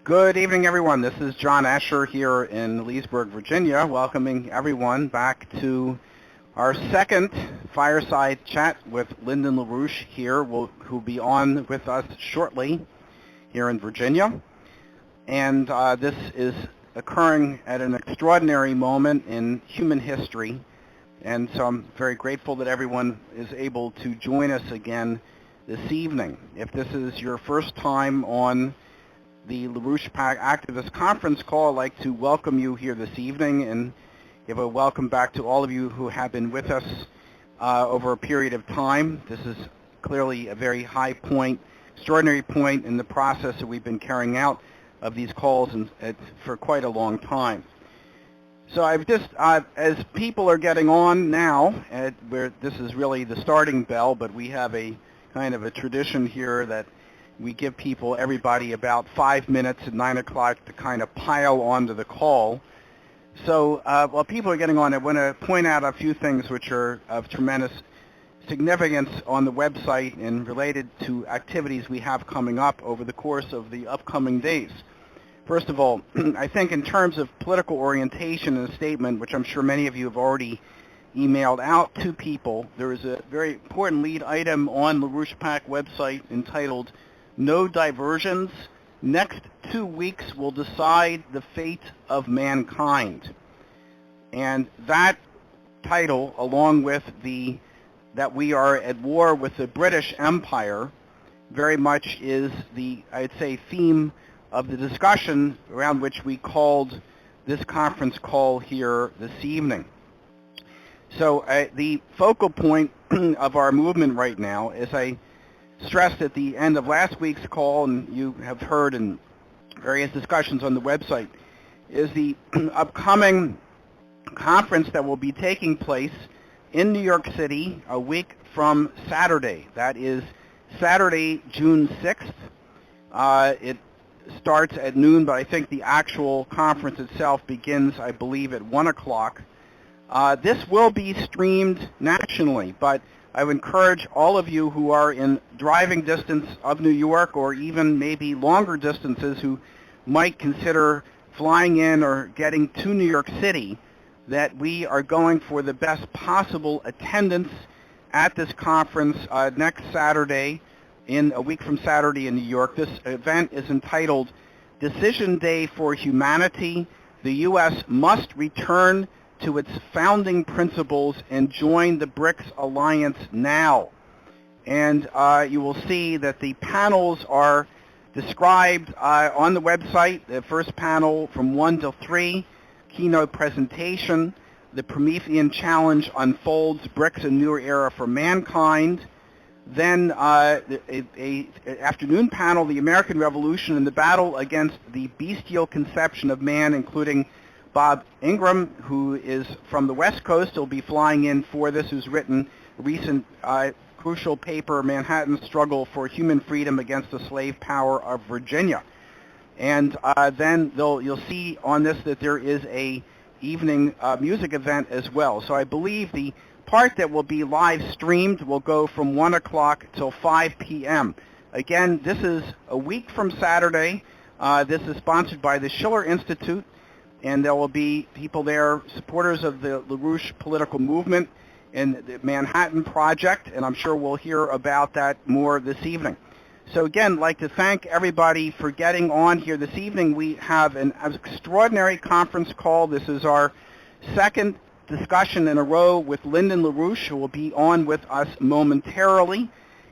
Good evening, everyone. This is John Asher here in Leesburg, Virginia, welcoming everyone back to our second fireside chat with Lyndon LaRouche here, who'll be on with us shortly here in Virginia. And this is occurring at an extraordinary moment in human history. And so I'm very grateful that everyone is able to join us again this evening. If this is your first time on the LaRouche PAC Activist Conference call, I'd like to welcome you here this evening and give a welcome back to all of you who have been with us over a period of time. This is clearly a very high point, extraordinary point in the process that we've been carrying out of these calls for quite a long time. So I've just, as people are getting on now, where this is really the starting bell, but we have a kind of a tradition here that we give everybody about 5 minutes at 9 o'clock to kind of pile onto the call. So while people are getting on, I want to point out a few things which are of tremendous significance on the website and related to activities we have coming up over the course of the upcoming days. First of all, I think in terms of political orientation and a statement, which I'm sure many of you have already emailed out to people, there is a very important lead item on the LaRouche PAC website entitled "No Diversions. Next 2 weeks will decide the fate of mankind." And that title, along with that we are at war with the British Empire, very much is the, I'd say, theme of the discussion around which we called this conference call here this evening. So the focal point of our movement right now, as I stressed at the end of last week's call, and you have heard in various discussions on the website, is the upcoming conference that will be taking place in New York City a week from Saturday. That is Saturday, June 6th. It starts at noon, but I think the actual conference itself begins, I believe, at 1 o'clock. This will be streamed nationally, but I would encourage all of you who are in driving distance of New York, or even maybe longer distances, who might consider flying in or getting to New York City, that we are going for the best possible attendance at this conference next Saturday, in a week from Saturday in New York. This event is entitled "Decision Day for Humanity. The U.S. Must Return to its founding principles and join the BRICS alliance now." And you will see that the panels are described on the website. The first panel from 1 to 3, keynote presentation, "The Promethean Challenge Unfolds, BRICS: A New Era for Mankind." Then a afternoon panel, "The American Revolution and the Battle Against the Bestial Conception of Man," including Bob Ingram, who is from the West Coast. He'll be flying in for this, who's written a recent crucial paper, "Manhattan's Struggle for Human Freedom Against the Slave Power of Virginia." And then you'll see on this that there is a evening music event as well. So I believe the part that will be live streamed will go from 1 o'clock till 5 p.m. Again, this is a week from Saturday. This is sponsored by the Schiller Institute, and there will be people there, supporters of the LaRouche political movement and the Manhattan Project, and I'm sure we'll hear about that more this evening. So again, I'd like to thank everybody for getting on here this evening. We have an extraordinary conference call. This is our second discussion in a row with Lyndon LaRouche, who will be on with us momentarily.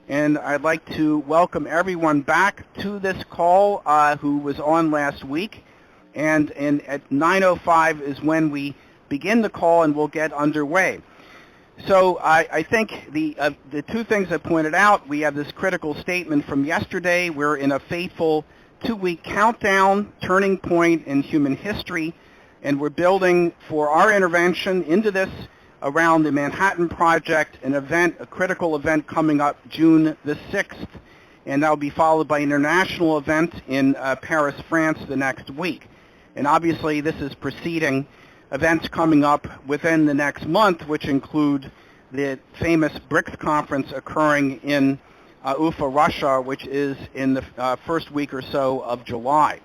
And I'd like to welcome everyone back to this call who was on last week. And at 9:05 is when we begin the call, and we'll get underway. So I think the two things I pointed out, we have this critical statement from yesterday. We're in a fateful 2-week countdown, turning point in human history, and we're building for our intervention into this around the Manhattan Project, a critical event coming up June the 6th, and that will be followed by an international event in Paris, France the next week. And obviously this is preceding events coming up within the next month, which include the famous BRICS conference occurring in Ufa, Russia, which is in the first week or so of July.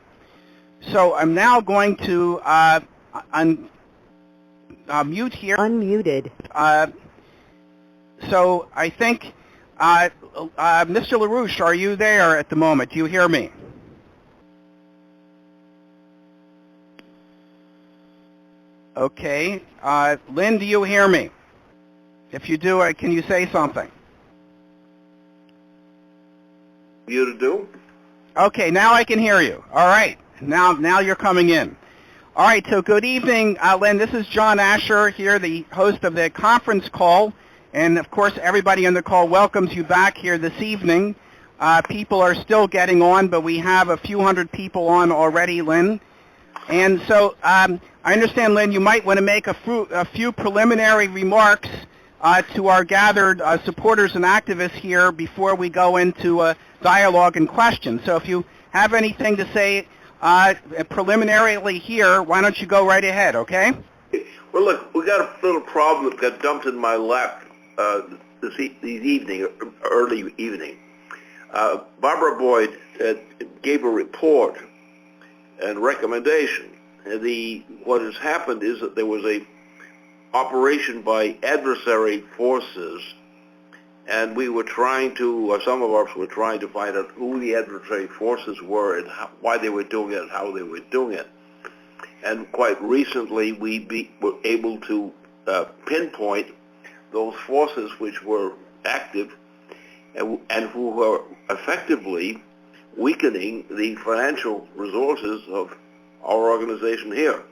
So I'm now going to mute here. Unmuted. So I think, Mr. LaRouche, are you there at the moment? Do you hear me? Okay. Lynn, do you hear me? If you do, can you say something? You to do? Okay, now I can hear you. All right. Now you're coming in. All right, so good evening, Lynn. This is John Asher here, the host of the conference call. And, of course, everybody on the call welcomes you back here this evening. People are still getting on, but we have a few hundred people on already, Lynn. And so I understand, Lynn, you might want to make a few preliminary remarks to our gathered supporters and activists here before we go into dialogue and questions. So if you have anything to say preliminarily here, why don't you go right ahead, okay? Well, look, we got a little problem that got dumped in my lap this evening, early evening. Barbara Boyd gave a report and recommendation. What has happened is that there was a operation by adversary forces, and we were trying to, or some of us were trying to find out who the adversary forces were and why they were doing it and how they were doing it. And quite recently, we were able to pinpoint those forces which were active and who were effectively weakening the financial resources of our organization here.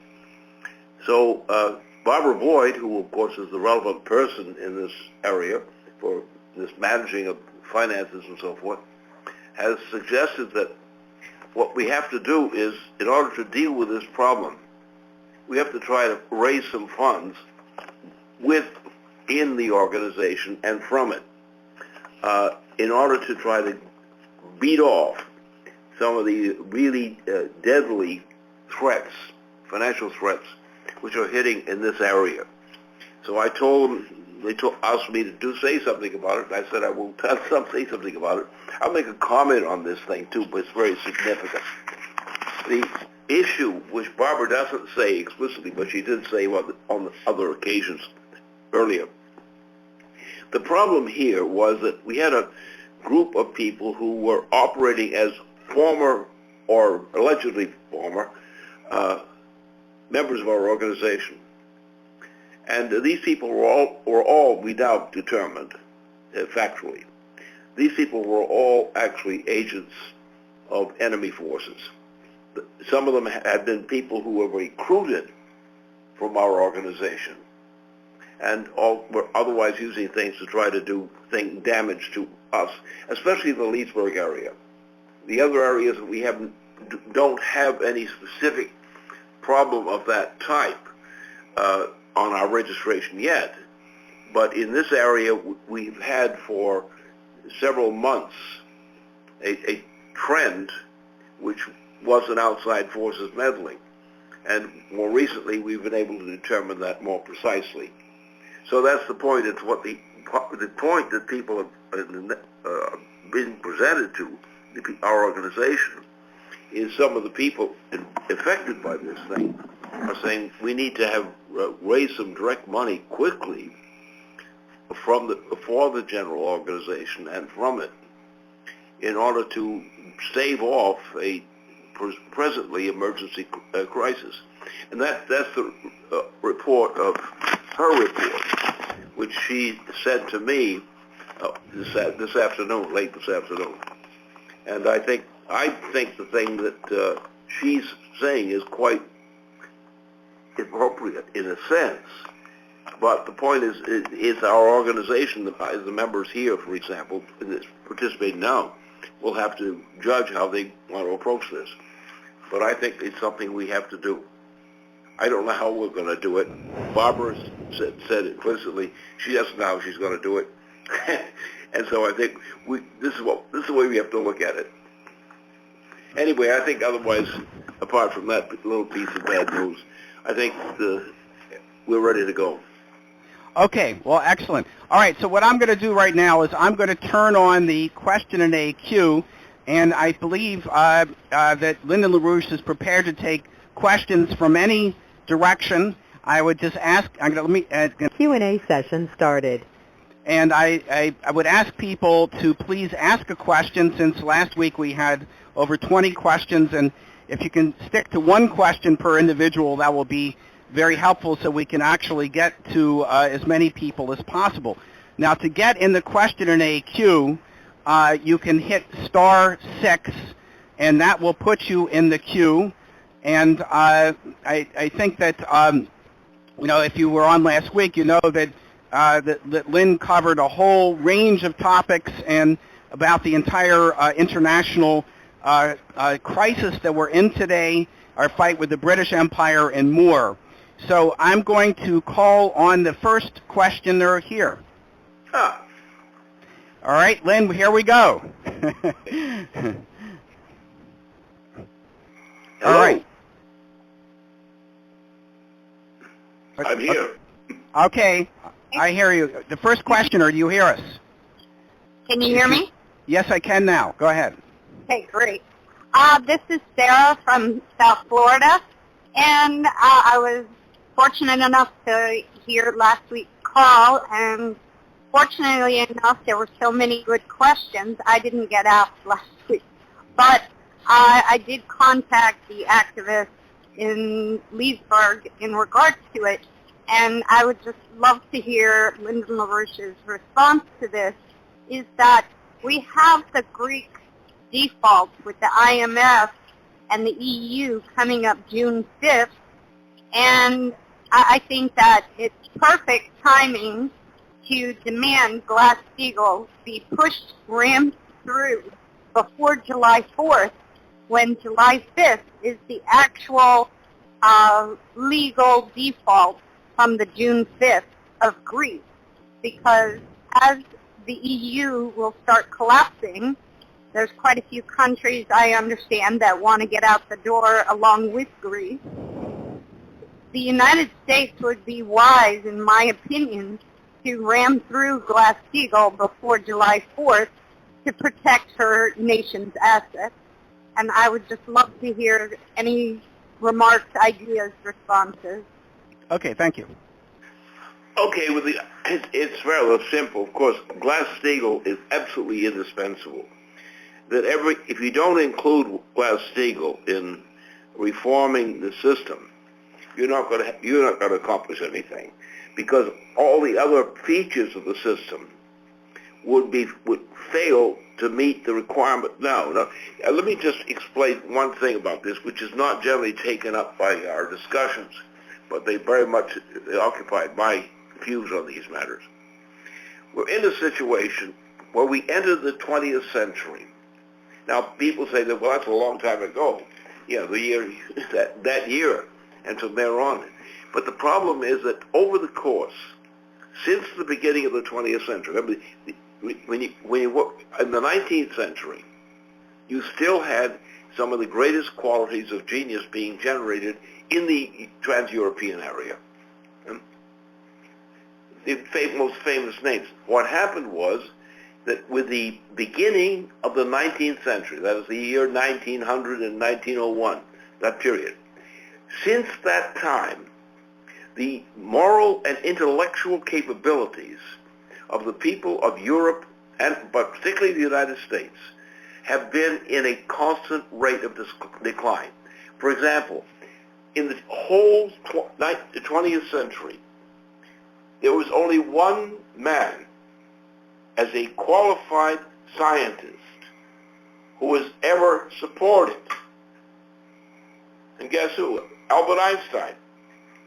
So Barbara Boyd, who of course is the relevant person in this area for this managing of finances and so forth, has suggested that what we have to do is, in order to deal with this problem, we have to try to raise some funds within the organization and from it, in order to try to beat off some of the really deadly threats, financial threats, which are hitting in this area. So I told them, they asked me to say something about it, and I said I will say something about it. I'll make a comment on this thing too, but it's very significant. The issue, which Barbara doesn't say explicitly, but she did say on other occasions earlier, the problem here was that we had a group of people who were operating as former, or allegedly former, members of our organization. And these people were all, we doubt, determined, factually. These people were all actually agents of enemy forces. Some of them had been people who were recruited from our organization and all were otherwise using things to try to do damage to us, especially the Leesburg area. The other areas we don't have any specific problem of that type on our registration yet, but in this area we've had for several months a trend which was an outside forces meddling, and more recently we've been able to determine that more precisely. So that's the point. It's what the point that people have been presented to our organization is some of the people affected by this thing are saying we need to raise some direct money quickly for the general organization and from it in order to stave off a presently emergency crisis. And that's the report of her report, which she said to me this afternoon, late this afternoon. And I think the thing that she's saying is quite appropriate in a sense. But the point is our organization, the members here, for example, participating now, will have to judge how they want to approach this. But I think it's something we have to do. I don't know how we're going to do it. Barbara said implicitly she doesn't know how she's going to do it. And so I think this is the way we have to look at it. Anyway, I think otherwise, apart from that little piece of bad news, I think we're ready to go. Okay, well, excellent. All right, so what I'm going to do right now is I'm going to turn on the question and A queue, and I believe that Lyndon LaRouche is prepared to take questions from any direction. I would just ask, Q&A session started. And I would ask people to please ask a question, since last week we had over 20 questions, and if you can stick to one question per individual, that will be very helpful so we can actually get to as many people as possible. Now, to get in the question-and-A queue, you can hit *6, and that will put you in the queue. And I think that, if you were on last week, you know that that Lynn covered a whole range of topics and about the entire international crisis that we're in today, our fight with the British Empire, and more. So I'm going to call on the first questioner here. Ah. All right, Lynn, here we go. All right. I'm here. Okay, I hear you. The first questioner, do you hear us? Can you hear me? Yes, I can now. Go ahead. Okay, great. This is Sarah from South Florida, and I was fortunate enough to hear last week's call, and fortunately enough, there were so many good questions I didn't get asked last week. But I did contact the activists in Leesburg in regards to it, and I would just love to hear Lyndon LaRouche's response to this, is that we have the Greek default with the IMF and the EU coming up June 5th, and I think that it's perfect timing to demand Glass-Steagall be rammed through before July 4th, when July 5th is the actual legal default from the June 5th of Greece, because as the EU will start collapsing, there's quite a few countries, I understand, that want to get out the door along with Greece. The United States would be wise, in my opinion, to ram through Glass-Steagall before July 4th to protect her nation's assets. And I would just love to hear any remarks, ideas, responses. Okay, thank you. Okay, it's rather simple. Of course, Glass-Steagall is absolutely indispensable. If you don't include Glass-Steagall in reforming the system, you're not going to accomplish anything, because all the other features of the system would fail to meet the requirement. Now, let me just explain one thing about this, which is not generally taken up by our discussions, but they very much occupied my views on these matters. We're in a situation where we entered the 20th century. Now, people say that, well, that's a long time ago. Yeah, the year, that year, and from there on. But the problem is that over the course, since the beginning of the 20th century, remember, when you work in the 19th century, you still had some of the greatest qualities of genius being generated in the trans-European area. The most famous names. What happened was that with the beginning of the 19th century, that is the year 1900 and 1901, that period, since that time, the moral and intellectual capabilities of the people of Europe, but particularly the United States, have been in a constant rate of decline. For example, in the whole 20th century, there was only one man as a qualified scientist who was ever supported. And guess who? Albert Einstein.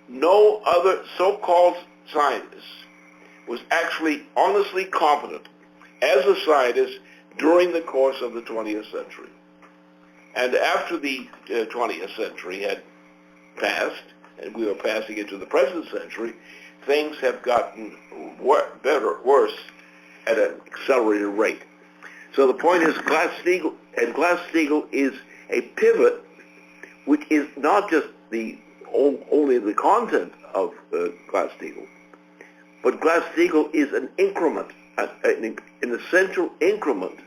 No other so-called scientist was actually honestly competent as a scientist during the course of the 20th century. And after the 20th century had passed, and we were passing into the present century, things have gotten worse at an accelerated rate. So the point is, Glass-Steagall is a pivot, which is not just only the content of Glass-Steagall, but Glass-Steagall is an increment, an essential increment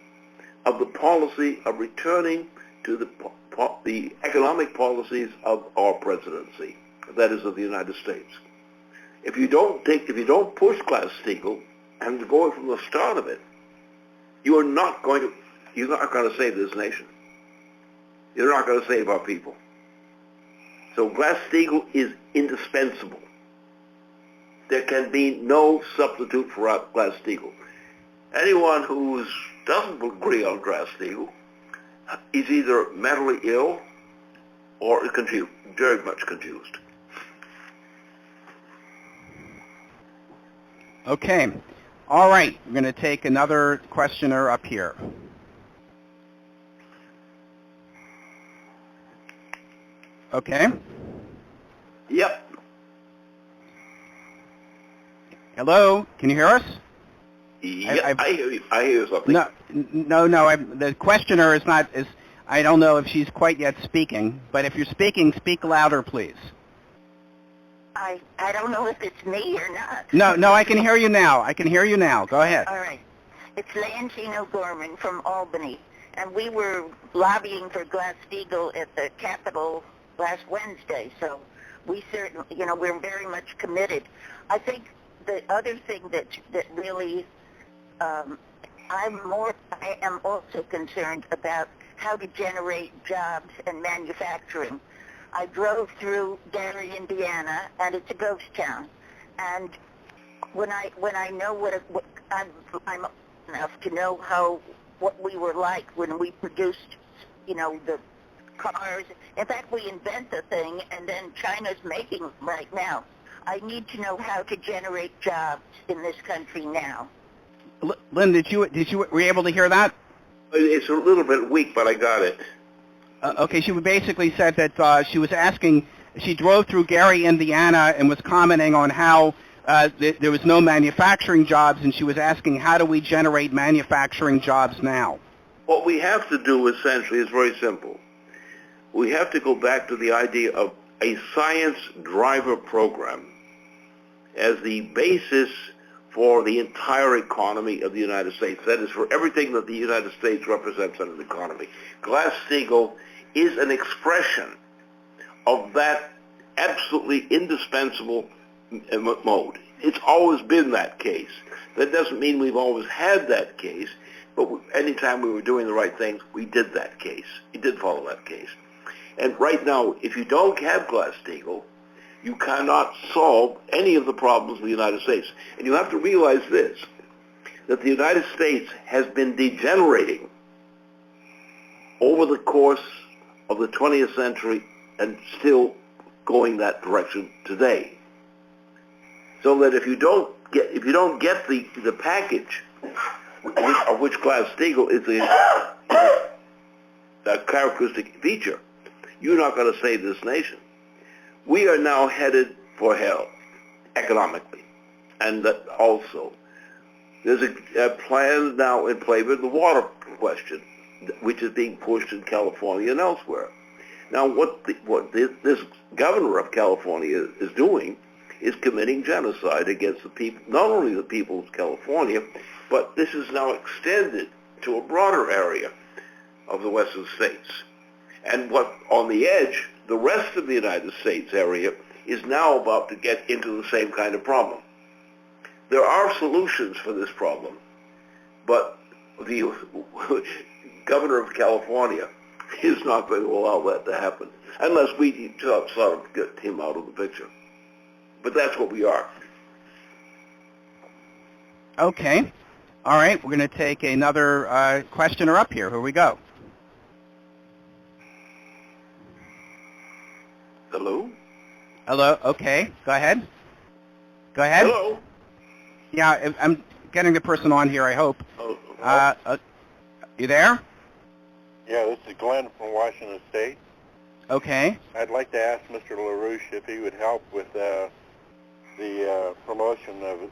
of the policy of returning to the economic policies of our presidency, that is of the United States. If you don't push Glass-Steagall and go from the start of it, you're not going to save this nation. You're not going to save our people. So Glass-Steagall is indispensable. There can be no substitute for Glass-Steagall. Anyone who doesn't agree on Glass-Steagall is either mentally ill or confused, very much confused. Okay. All right. We're going to take another questioner up here. Okay. Yep. Hello. Can you hear us? Yep. I hear you. I hear something. No. The questioner is not. I don't know if she's quite yet speaking. But if you're speaking, speak louder, please. I don't know if it's me or not. No, I can hear you now. Go ahead. All right. It's Leontine O'Gorman from Albany, and we were lobbying for Glass-Steagall at the Capitol last Wednesday, so we certainly, we're very much committed. I think the other thing that really, I am also concerned about how to generate jobs and manufacturing. I drove through Gary, Indiana, and it's a ghost town. And when I know I'm old enough to know what we were like when we produced, the cars. In fact, we invent the thing, and then China's making them right now. I need to know how to generate jobs in this country now. Lynn, were you able to hear that? It's a little bit weak, but I got it. Okay, she basically said that she was asking, she drove through Gary, Indiana, and was commenting on how there was no manufacturing jobs, and she was asking, how do we generate manufacturing jobs now? What we have to do, essentially, is very simple. We have to go back to the idea of a science driver program as the basis for the entire economy of the United States. That is, for everything that the United States represents in an economy. Glass-Steagall is an expression of that absolutely indispensable mode. It's always been that case. That doesn't mean we've always had that case, but anytime we were doing the right things, we did that case. We did follow that case. And right now, if you don't have Glass-Steagall, you cannot solve any of the problems of the United States. And you have to realize this, that the United States has been degenerating over the course of the 20th century and still going that direction today. So that if you don't get the package of which Glass-Steagall is a characteristic feature, you're not going to save this nation. We are now headed for hell, economically. And that also, there's a plan now in play with the water question, which is being pushed in California and elsewhere. Now, what this governor of California is doing is committing genocide against the people, not only the people of California, but this is now extended to a broader area of the western states. And what, on the edge, the rest of the United States area is now about to get into the same kind of problem. There are solutions for this problem, but the governor of California is not going to allow that to happen unless we sort of get him out of the picture. But that's what we are. Okay. All right. We're going to take another questioner up here. Here we go. Hello? Hello. Okay. Go ahead. Hello? Yeah, I'm getting the person on here, I hope. You there? Yeah, this is Glenn from Washington State. Okay. I'd like to ask Mr. LaRouche if he would help with the promotion of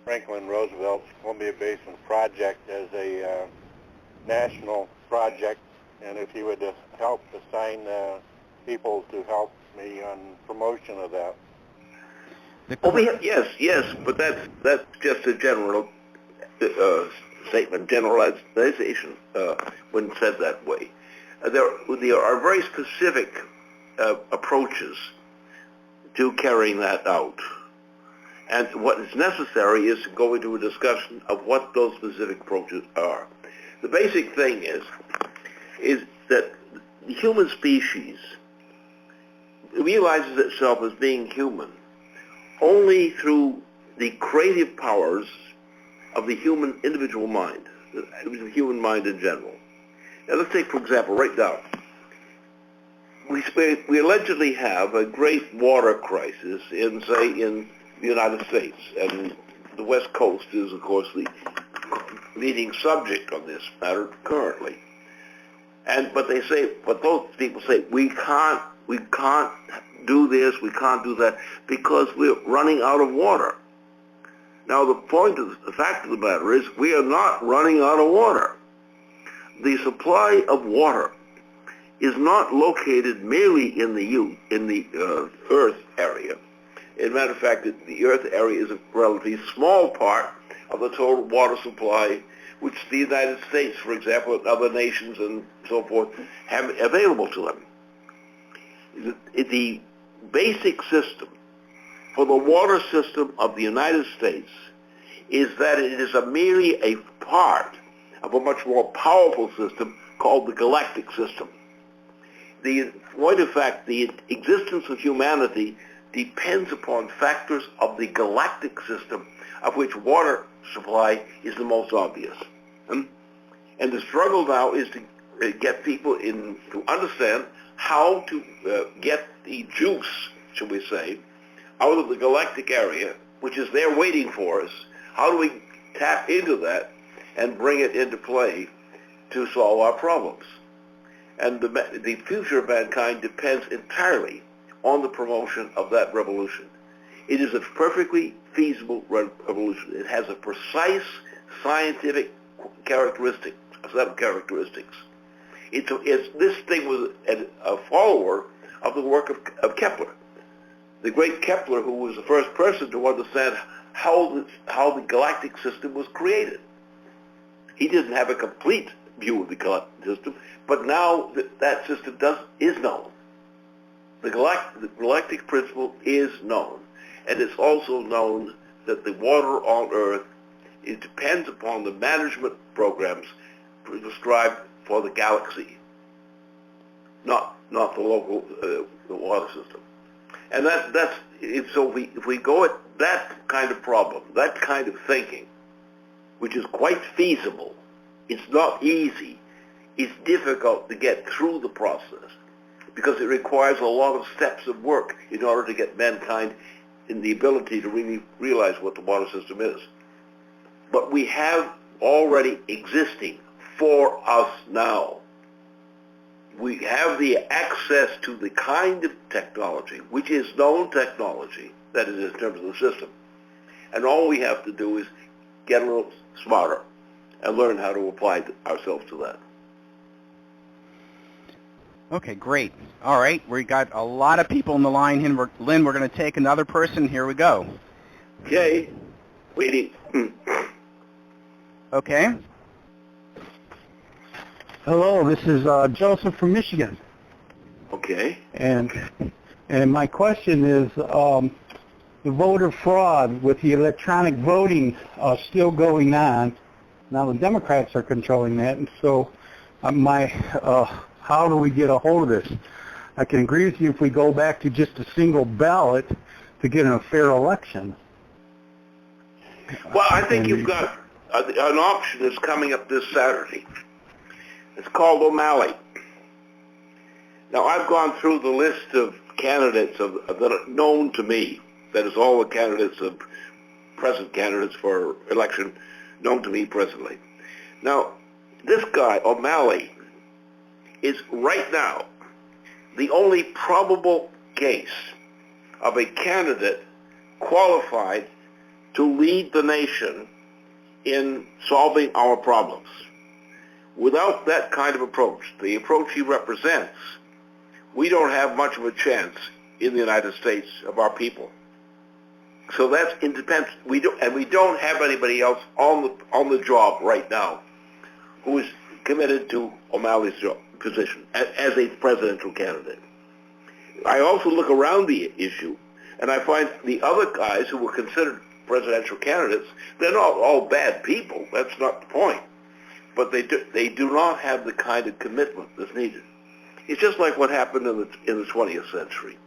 Franklin Roosevelt's Columbia Basin project as a national project, and if he would help assign people to help me on promotion of that. Yes, but that's just a general statement, generalization, when said that way. There are very specific approaches to carrying that out. And what is necessary is to go into a discussion of what those specific approaches are. The basic thing is that the human species realizes itself as being human only through the creative powers of the human individual mind, the human mind in general. Now let's take, for example, right now, we allegedly have a great water crisis in the United States, and the West Coast is, of course, the leading subject on this matter currently. But those people say we can't do this, we can't do that because we're running out of water. Now the fact of the matter is we are not running out of water. The supply of water is not located merely in the Earth area. As a matter of fact, the Earth area is a relatively small part of the total water supply which the United States, for example, and other nations and so forth have available to them. The basic system for the water system of the United States is that it is merely a part of a much more powerful system called the galactic system. The point of fact, the existence of humanity depends upon factors of the galactic system, of which water supply is the most obvious. And the struggle now is to get people to understand how to get the juice, shall we say, out of the galactic area, which is there waiting for us. How do we tap into that and bring it into play to solve our problems? And the future of mankind depends entirely on the promotion of that revolution. It is a perfectly feasible revolution. It has a precise scientific set of characteristics. This thing was a follower of the work of Kepler. The great Kepler, who was the first person to understand how the galactic system was created. He didn't have a complete view of the galactic system, but now that system is known. The galactic principle is known, and it's also known that the water on Earth, it depends upon the management programs prescribed for the galaxy, not the local the water system. And if we go at that kind of problem, that kind of thinking, which is quite feasible, it's not easy, it's difficult to get through the process because it requires a lot of steps of work in order to get mankind in the ability to really realize what the water system is. But we have already existing for us now. We have the access to the kind of technology, which is known technology, that is in terms of the system. And all we have to do is get a little smarter and learn how to apply ourselves to that. Okay, great. All right, we got a lot of people on the line here. Lynn, we're going to take another person. Here we go. Okay. Waiting. Okay. Hello, this is Joseph from Michigan. Okay. And my question is, the voter fraud with the electronic voting still going on. Now the Democrats are controlling that, and so how do we get a hold of this? I can agree with you if we go back to just a single ballot to get a fair election. Well, I think you've got an option that's coming up this Saturday. It's called O'Malley. Now, I've gone through the list of candidates that are known to me. That is, all the candidates of present candidates for election known to me presently. Now, this guy, O'Malley, is right now the only probable case of a candidate qualified to lead the nation in solving our problems. Without that kind of approach, the approach he represents, we don't have much of a chance in the United States of our people. So that's independent. We don't have anybody else on the job right now who is committed to O'Malley's position as a presidential candidate. I also look around the issue, and I find the other guys who were considered presidential candidates, they're not all bad people. That's not the point. But they do not have the kind of commitment that's needed. It's just like what happened in the 20th century.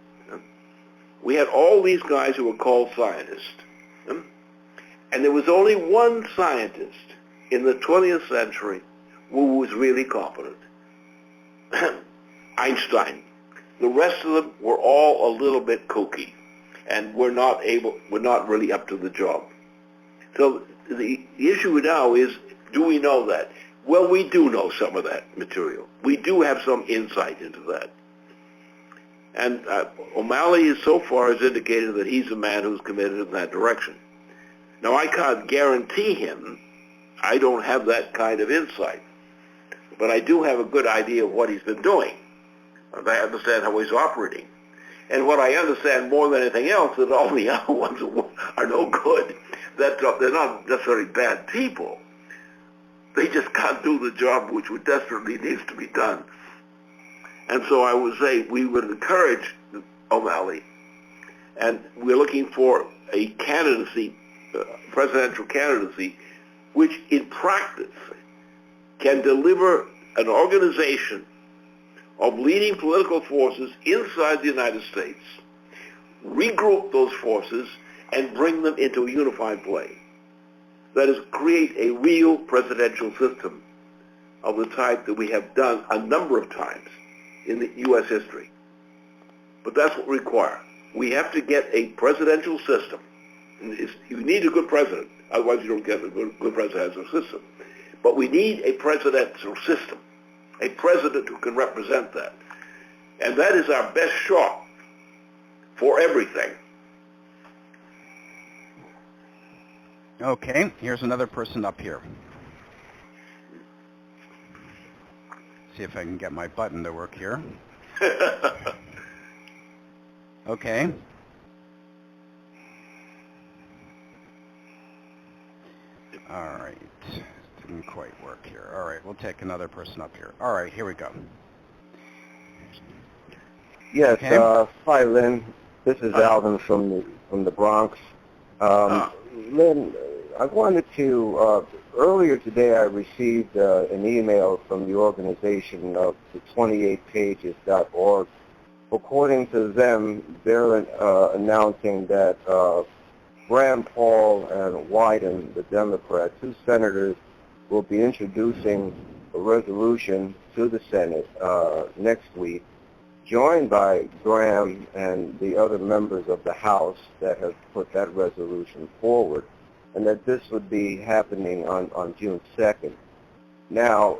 We had all these guys who were called scientists, and there was only one scientist in the 20th century who was really competent, Einstein. The rest of them were all a little bit kooky, and were not really up to the job. So the issue now is, do we know that? Well, we do know some of that material. We do have some insight into that. And O'Malley so far has indicated that he's a man who's committed in that direction. Now, I can't guarantee him. I don't have that kind of insight. But I do have a good idea of what he's been doing. I understand how he's operating. And what I understand more than anything else is that all the other ones are no good. That they're not necessarily bad people. They just can't do the job which desperately needs to be done. And so I would say we would encourage O'Malley, and we're looking for a candidacy, presidential candidacy, which in practice can deliver an organization of leading political forces inside the United States, regroup those forces, and bring them into a unified play. That is, create a real presidential system of the type that we have done a number of times in the U.S. history. But that's what we require. We have to get a presidential system. You need a good president, otherwise you don't get a good presidential system. But we need a presidential system, a president who can represent that. And that is our best shot for everything. Okay, here's another person up here. See if I can get my button to work here. Okay. All right. Didn't quite work here. All right, we'll take another person up here. All right, here we go. Yes. Okay. Hi, Lynn. This is Alvin from the Bronx. Lynn, I wanted to. Earlier today, I received an email from the organization of the 28pages.org. According to them, they're announcing that Rand Paul and Wyden, the Democrat, two senators, will be introducing a resolution to the Senate next week, joined by Graham and the other members of the House that have put that resolution forward, and that this would be happening on June 2nd. Now,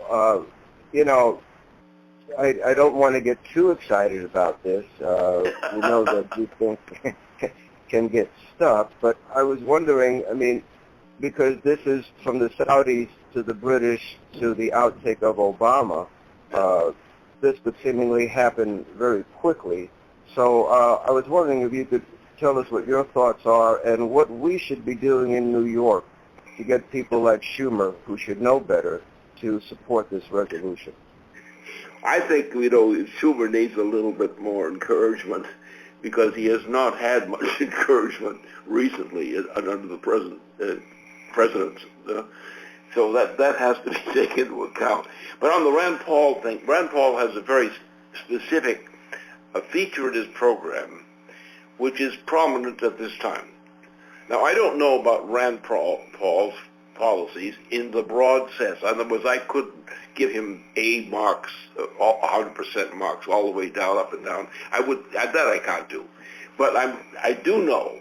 I don't want to get too excited about this. We know that these things can get stuck, but I was wondering, because this is from the Saudis to the British to the outtake of Obama, this would seemingly happen very quickly. So I was wondering if you could tell us what your thoughts are and what we should be doing in New York to get people like Schumer, who should know better, to support this resolution. I think, Schumer needs a little bit more encouragement because he has not had much encouragement recently under the presidents. So that has to be taken into account. But on the Rand Paul thing, Rand Paul has a very specific feature in his program which is prominent at this time. Now, I don't know about Rand Paul's policies in the broad sense. In other words, I couldn't give him A marks, 100% marks, all the way down, up and down. That I can't do. But I do know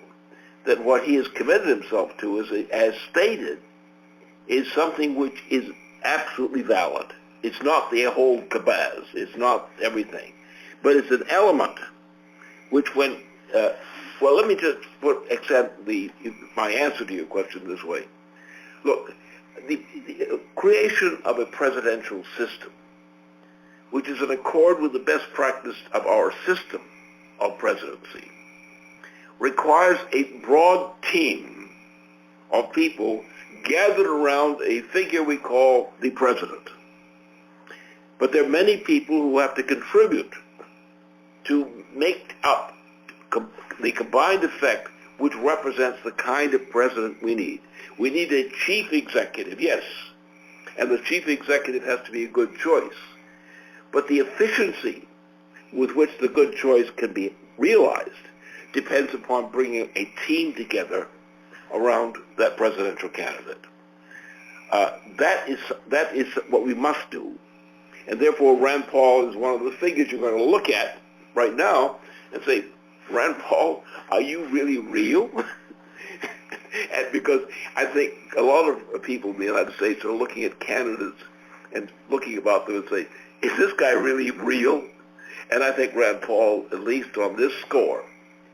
that what he has committed himself to, as stated, is something which is absolutely valid. It's not the whole kabaz. It's not everything. But it's an element which when, let me just accept my answer to your question this way. Look, the creation of a presidential system, which is in accord with the best practice of our system of presidency, requires a broad team of people gathered around a figure we call the president. But there are many people who have to contribute to make up the combined effect which represents the kind of president we need. We need a chief executive, yes, and the chief executive has to be a good choice. But the efficiency with which the good choice can be realized depends upon bringing a team together around that presidential candidate. That is what we must do. And therefore, Rand Paul is one of the figures you're going to look at right now and say, Rand Paul, are you really real? And because I think a lot of people in the United States are looking at candidates and looking about them and say, is this guy really real? And I think Rand Paul, at least on this score,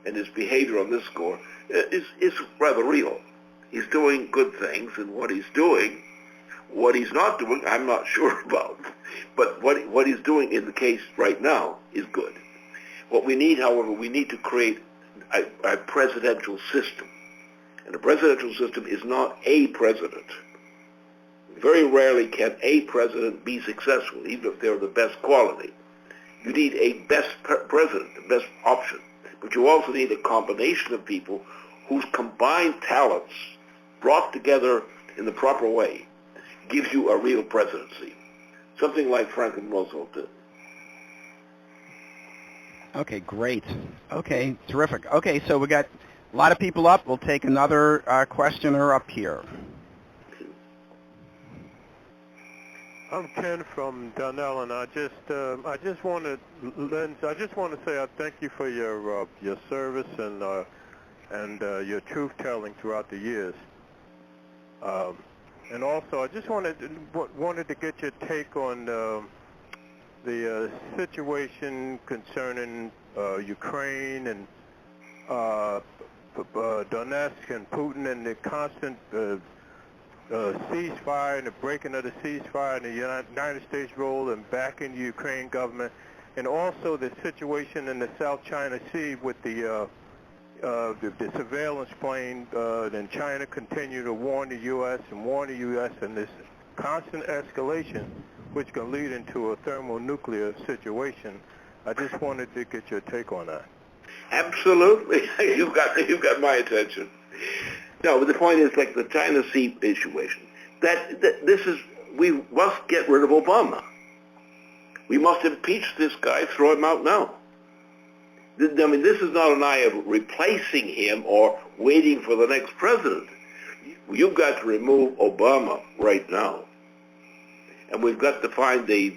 and his behavior on this score, is rather real. He's doing good things in what he's doing. What he's not doing, I'm not sure about. But what he's doing in the case right now is good. What we need, however, we need to create a presidential system. And a presidential system is not a president. Very rarely can a president be successful, even if they're the best quality. You need a best president, the best option. But you also need a combination of people whose combined talents, brought together in the proper way, gives you a real presidency. Something like Franklin Roosevelt did. Okay, great. Okay, terrific. Okay, so we got a lot of people up. We'll take another questioner up here. I'm Ken from Donnell, and I just want to say I thank you for your service and your truth telling throughout the years. And also, I just wanted to get your take on the situation concerning Ukraine and Donetsk and Putin and the constant ceasefire and the breaking of the ceasefire and the United States role in backing the Ukraine government, and also the situation in the South China Sea with the surveillance plane, and China continue to warn the U.S. and this constant escalation, which can lead into a thermonuclear situation. I just wanted to get your take on that. Absolutely, you've got my attention. No, but the point is, like the China Sea situation, we must get rid of Obama. We must impeach this guy, throw him out now. I mean, this is not an eye of replacing him or waiting for the next president. You've got to remove Obama right now. And we've got to find the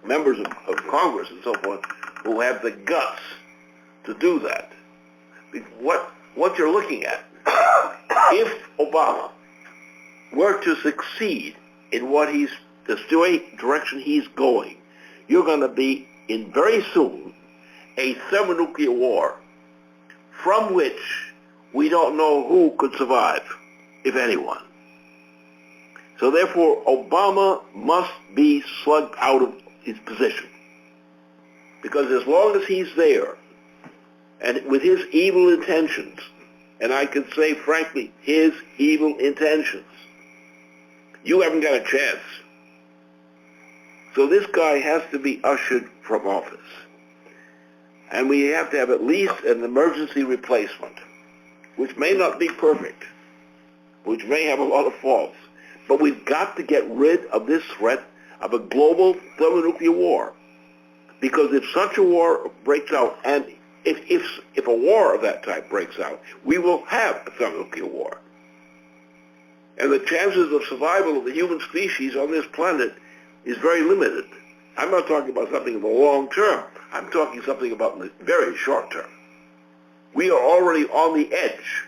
members of Congress and so forth who have the guts to do that. What you're looking at, if Obama were to succeed in the direction he's going, you're going to be in very soon a thermonuclear war from which we don't know who could survive, if anyone. So therefore, Obama must be slugged out of his position. Because as long as he's there, and with his evil intentions, and I can say frankly, his evil intentions, you haven't got a chance. So this guy has to be ushered from office. And we have to have at least an emergency replacement, which may not be perfect, which may have a lot of faults, but we've got to get rid of this threat of a global thermonuclear war. Because if such a war breaks out, and if a war of that type breaks out, we will have a thermonuclear war. And the chances of survival of the human species on this planet is very limited. I'm not talking about something in the long term. I'm talking something about in the very short term. We are already on the edge.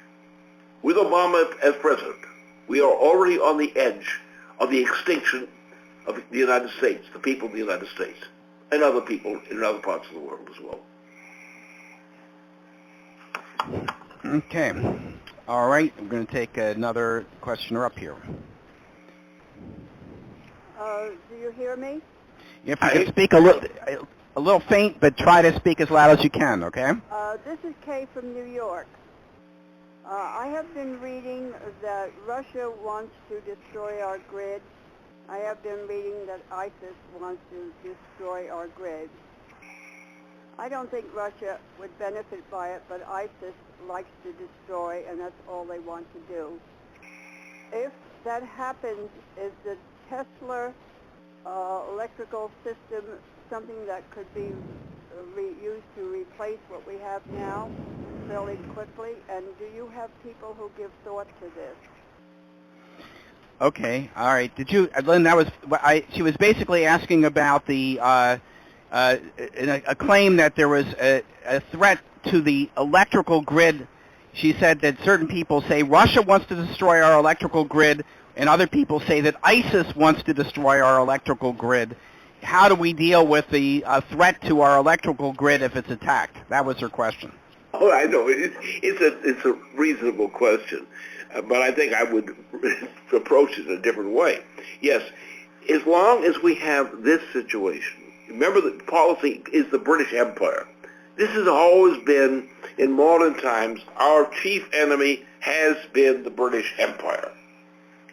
With Obama as president, we are already on the edge of the extinction of the United States, the people of the United States, and other people in other parts of the world as well. Okay. All right. I'm going to take another questioner up here. Do you hear me? If you can speak a little faint, but try to speak as loud as you can, okay? This is Kay from New York. I have been reading that Russia wants to destroy our grid. I have been reading that ISIS wants to destroy our grid. I don't think Russia would benefit by it, but ISIS likes to destroy, and that's all they want to do. If that happens, is the Tesla electrical system something that could be used to replace what we have now fairly quickly? And do you have people who give thought to this? Okay, all right. Did you, Lynn? That was she was basically asking about the a claim that there was a threat to the electrical grid. She said that certain people say Russia wants to destroy our electrical grid, and other people say that ISIS wants to destroy our electrical grid. How do we deal with the threat to our electrical grid if it's attacked? That was her question. Oh, I know. It's a reasonable question, but I think I would approach it a different way. Yes, as long as we have this situation, remember the policy is the British Empire. This has always been, in modern times, our chief enemy has been the British Empire.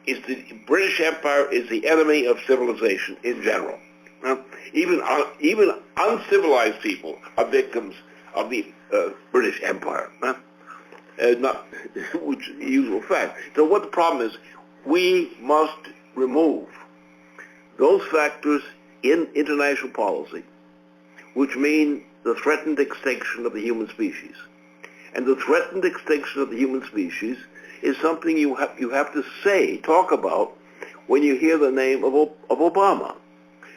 The British Empire is the enemy of civilization in general. Even uncivilized people are victims of the British Empire. Not which is the usual fact. So what the problem is, we must remove those factors in international policy which mean the threatened extinction of the human species. And the threatened extinction of the human species is something you have to talk about when you hear the name of Obama.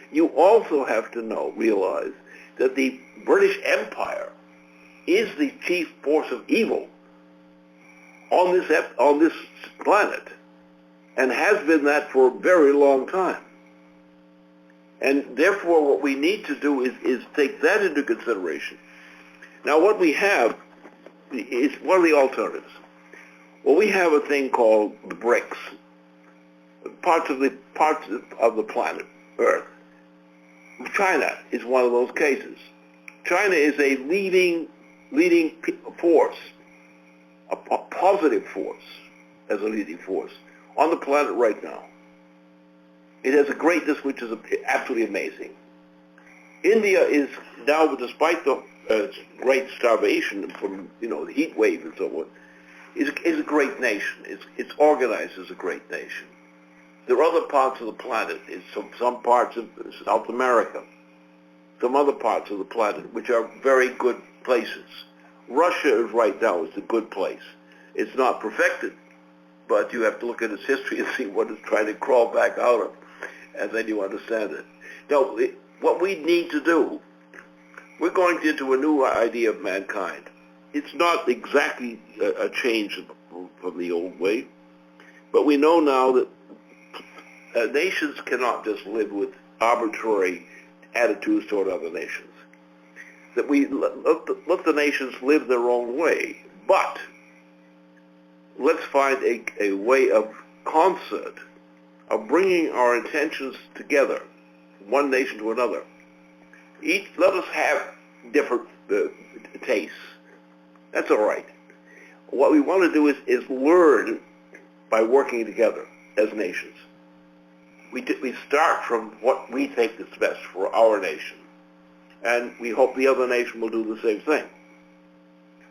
You also have to realize that the British Empire is the chief force of evil on this planet, and has been that for a very long time. And therefore, what we need to do is take that into consideration. Now, what we have is, what are the alternatives? Well, we have a thing called the BRICS, parts of the planet, Earth. China is one of those cases. China is a leading force, a positive force as a leading force on the planet right now. It has a greatness which is absolutely amazing. India is now, despite the great starvation from the heat wave and so on, is a great nation. It's organized as a great nation. There are other parts of the planet, some parts of South America, some other parts of the planet which are very good places. Russia right now is a good place. It's not perfected, but you have to look at its history and see what it's trying to crawl back out of, and then you understand it. Now, what we need to do, we're going into a new idea of mankind. It's not exactly a change from the old way, but we know now that nations cannot just live with arbitrary attitudes toward other nations. That we let the nations live their own way, but let's find a way of concert, of bringing our intentions together, one nation to another. Let us have different tastes. That's all right. What we want to do is learn by working together as nations. We start from what we think is best for our nation, and we hope the other nation will do the same thing.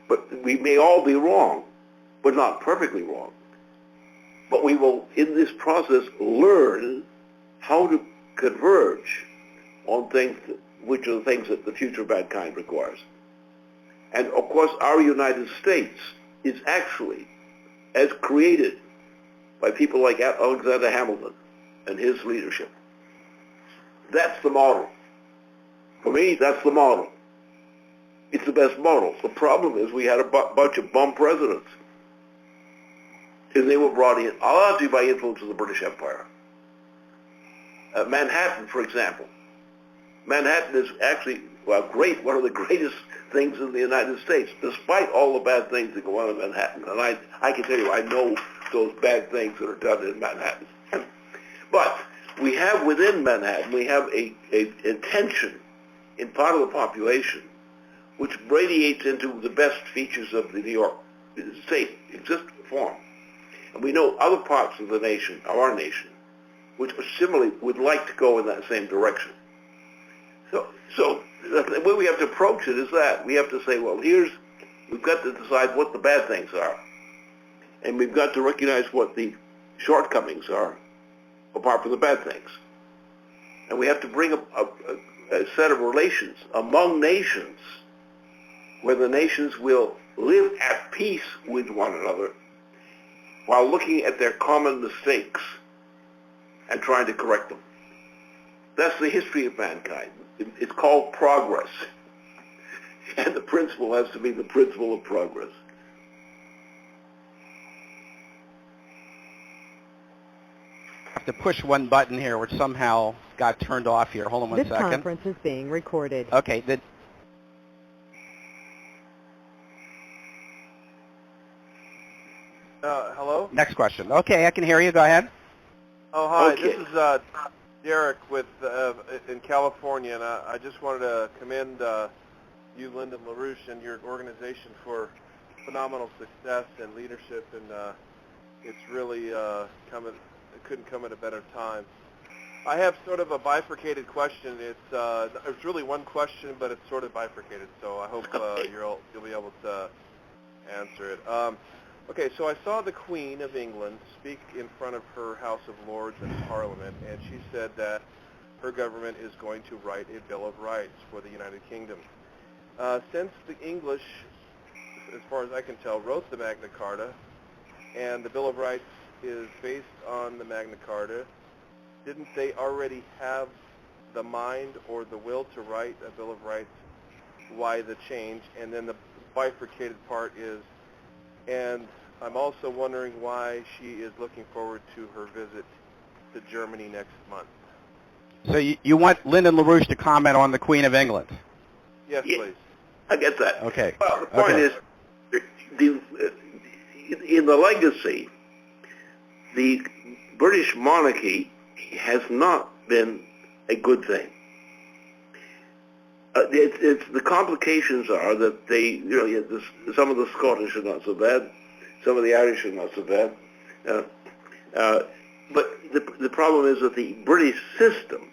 But we may all be wrong, but not perfectly wrong. But we will, in this process, learn how to converge on things which are the things that the future of mankind requires. And of course, our United States is actually, as created by people like Alexander Hamilton and his leadership, that's the model. For me, that's the model. It's the best model. The problem is we had a bunch of bum presidents, and they were brought in largely by influence of the British Empire. Manhattan, for example. Manhattan is actually one of the greatest things in the United States, despite all the bad things that go on in Manhattan. And I can tell you, I know those bad things that are done in Manhattan. But we have within Manhattan, we have a intention in part of the population which radiates into the best features of the New York state, existent form. And we know other parts of the nation, of our nation, which similarly would like to go in that same direction. So the way we have to approach it is that we have to say, well, we've got to decide what the bad things are. And we've got to recognize what the shortcomings are, apart from the bad things. And we have to bring a set of relations among nations where the nations will live at peace with one another while looking at their common mistakes and trying to correct them. That's the history of mankind. It's called progress. And the principle has to be the principle of progress. I have to push one button here, which somehow got turned off here. Hold on one second. This conference is being recorded. Okay. Hello? Next question. Okay, I can hear you. Go ahead. Oh, hi. Okay. This is Derek in California, and I just wanted to commend you, Lyndon LaRouche, and your organization for phenomenal success and leadership, and it's really it couldn't come at a better time. I have sort of a bifurcated question. It's really one question, but it's sort of bifurcated, so I hope you'll be able to answer it. Okay, so I saw the Queen of England speak in front of her House of Lords and Parliament, and she said that her government is going to write a Bill of Rights for the United Kingdom. Since the English, as far as I can tell, wrote the Magna Carta, and the Bill of Rights is based on the Magna Carta, didn't they already have the mind or the will to write a Bill of Rights? Why the change? And then the bifurcated part is, and I'm also wondering why she is looking forward to her visit to Germany next month. So you want Lyndon LaRouche to comment on the Queen of England? Yes, please. I get that. Okay. Well, the point is, in the legacy, the British monarchy has not been a good thing. The complications are that some of the Scottish are not so bad, some of the Irish are not so bad, but the problem is that the British system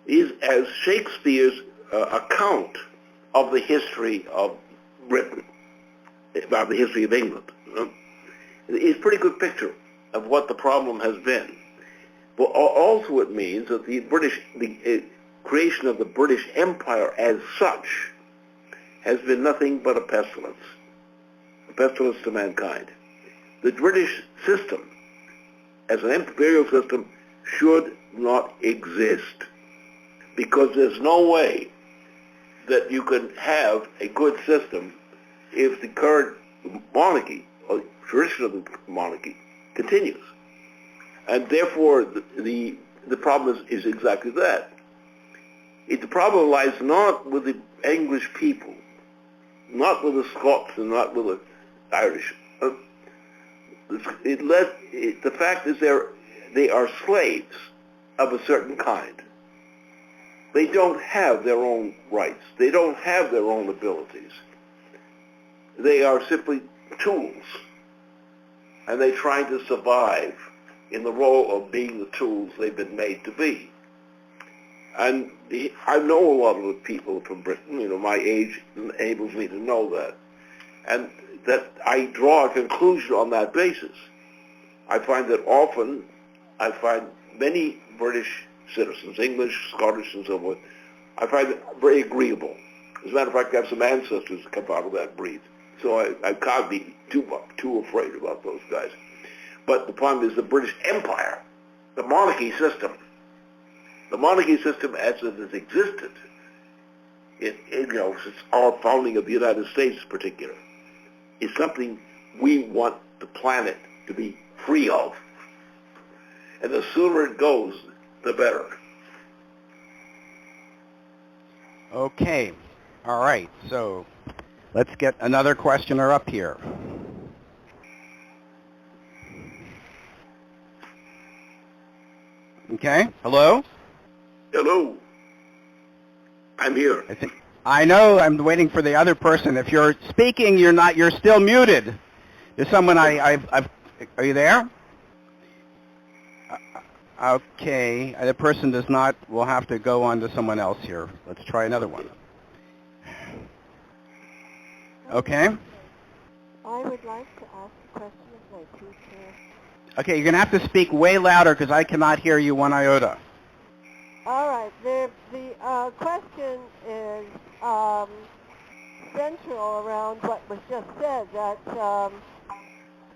is as Shakespeare's account of the history of Britain, about the history of England. It's a pretty good picture of what the problem has been. But also it means that the creation of the British Empire as such has been nothing but a pestilence to mankind. The British system, as an imperial system, should not exist, because there's no way that you can have a good system if the current monarchy, or tradition of the monarchy, continues. And therefore, the problem is exactly that. The problem lies not with the English people, not with the Scots, and not with the Irish. The fact is they are slaves of a certain kind. They don't have their own rights. They don't have their own abilities. They are simply tools, and they're trying to survive in the role of being the tools they've been made to be. And I know a lot of the people from Britain, my age enables me to know that. And that I draw a conclusion on that basis. I find that often, many British citizens, English, Scottish, and so forth, I find it very agreeable. As a matter of fact, I have some ancestors that come out of that breed. So I can't be too afraid about those guys. But the problem is the British Empire, the monarchy system as it has existed, since our founding of the United States in particular, is something we want the planet to be free of. And the sooner it goes, the better. Okay. All right. So let's get another questioner up here. Okay. Hello? Hello. I'm here. I know. I'm waiting for the other person. If you're speaking, you're not. You're still muted. There's someone I've. Are you there? Okay. The person does not. We'll have to go on to someone else here. Let's try another one. Okay. I would like to ask a question of my two chairs. Okay, you're going to have to speak way louder because I cannot hear you one iota. All right. The question is central around what was just said, that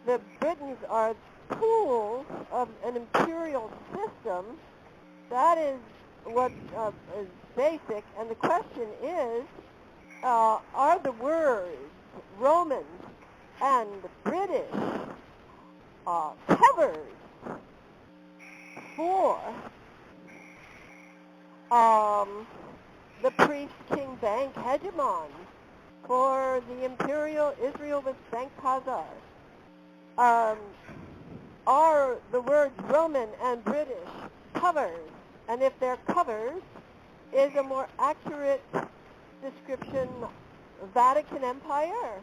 the Britons are tools of an imperial system. That is what is basic. And the question is, are the words Romans and British covers for the priest-king bank hegemon, for the imperial Israel with Bank Khazar? Are the words Roman and British covers? And if they're covers, is a more accurate description Vatican Empire?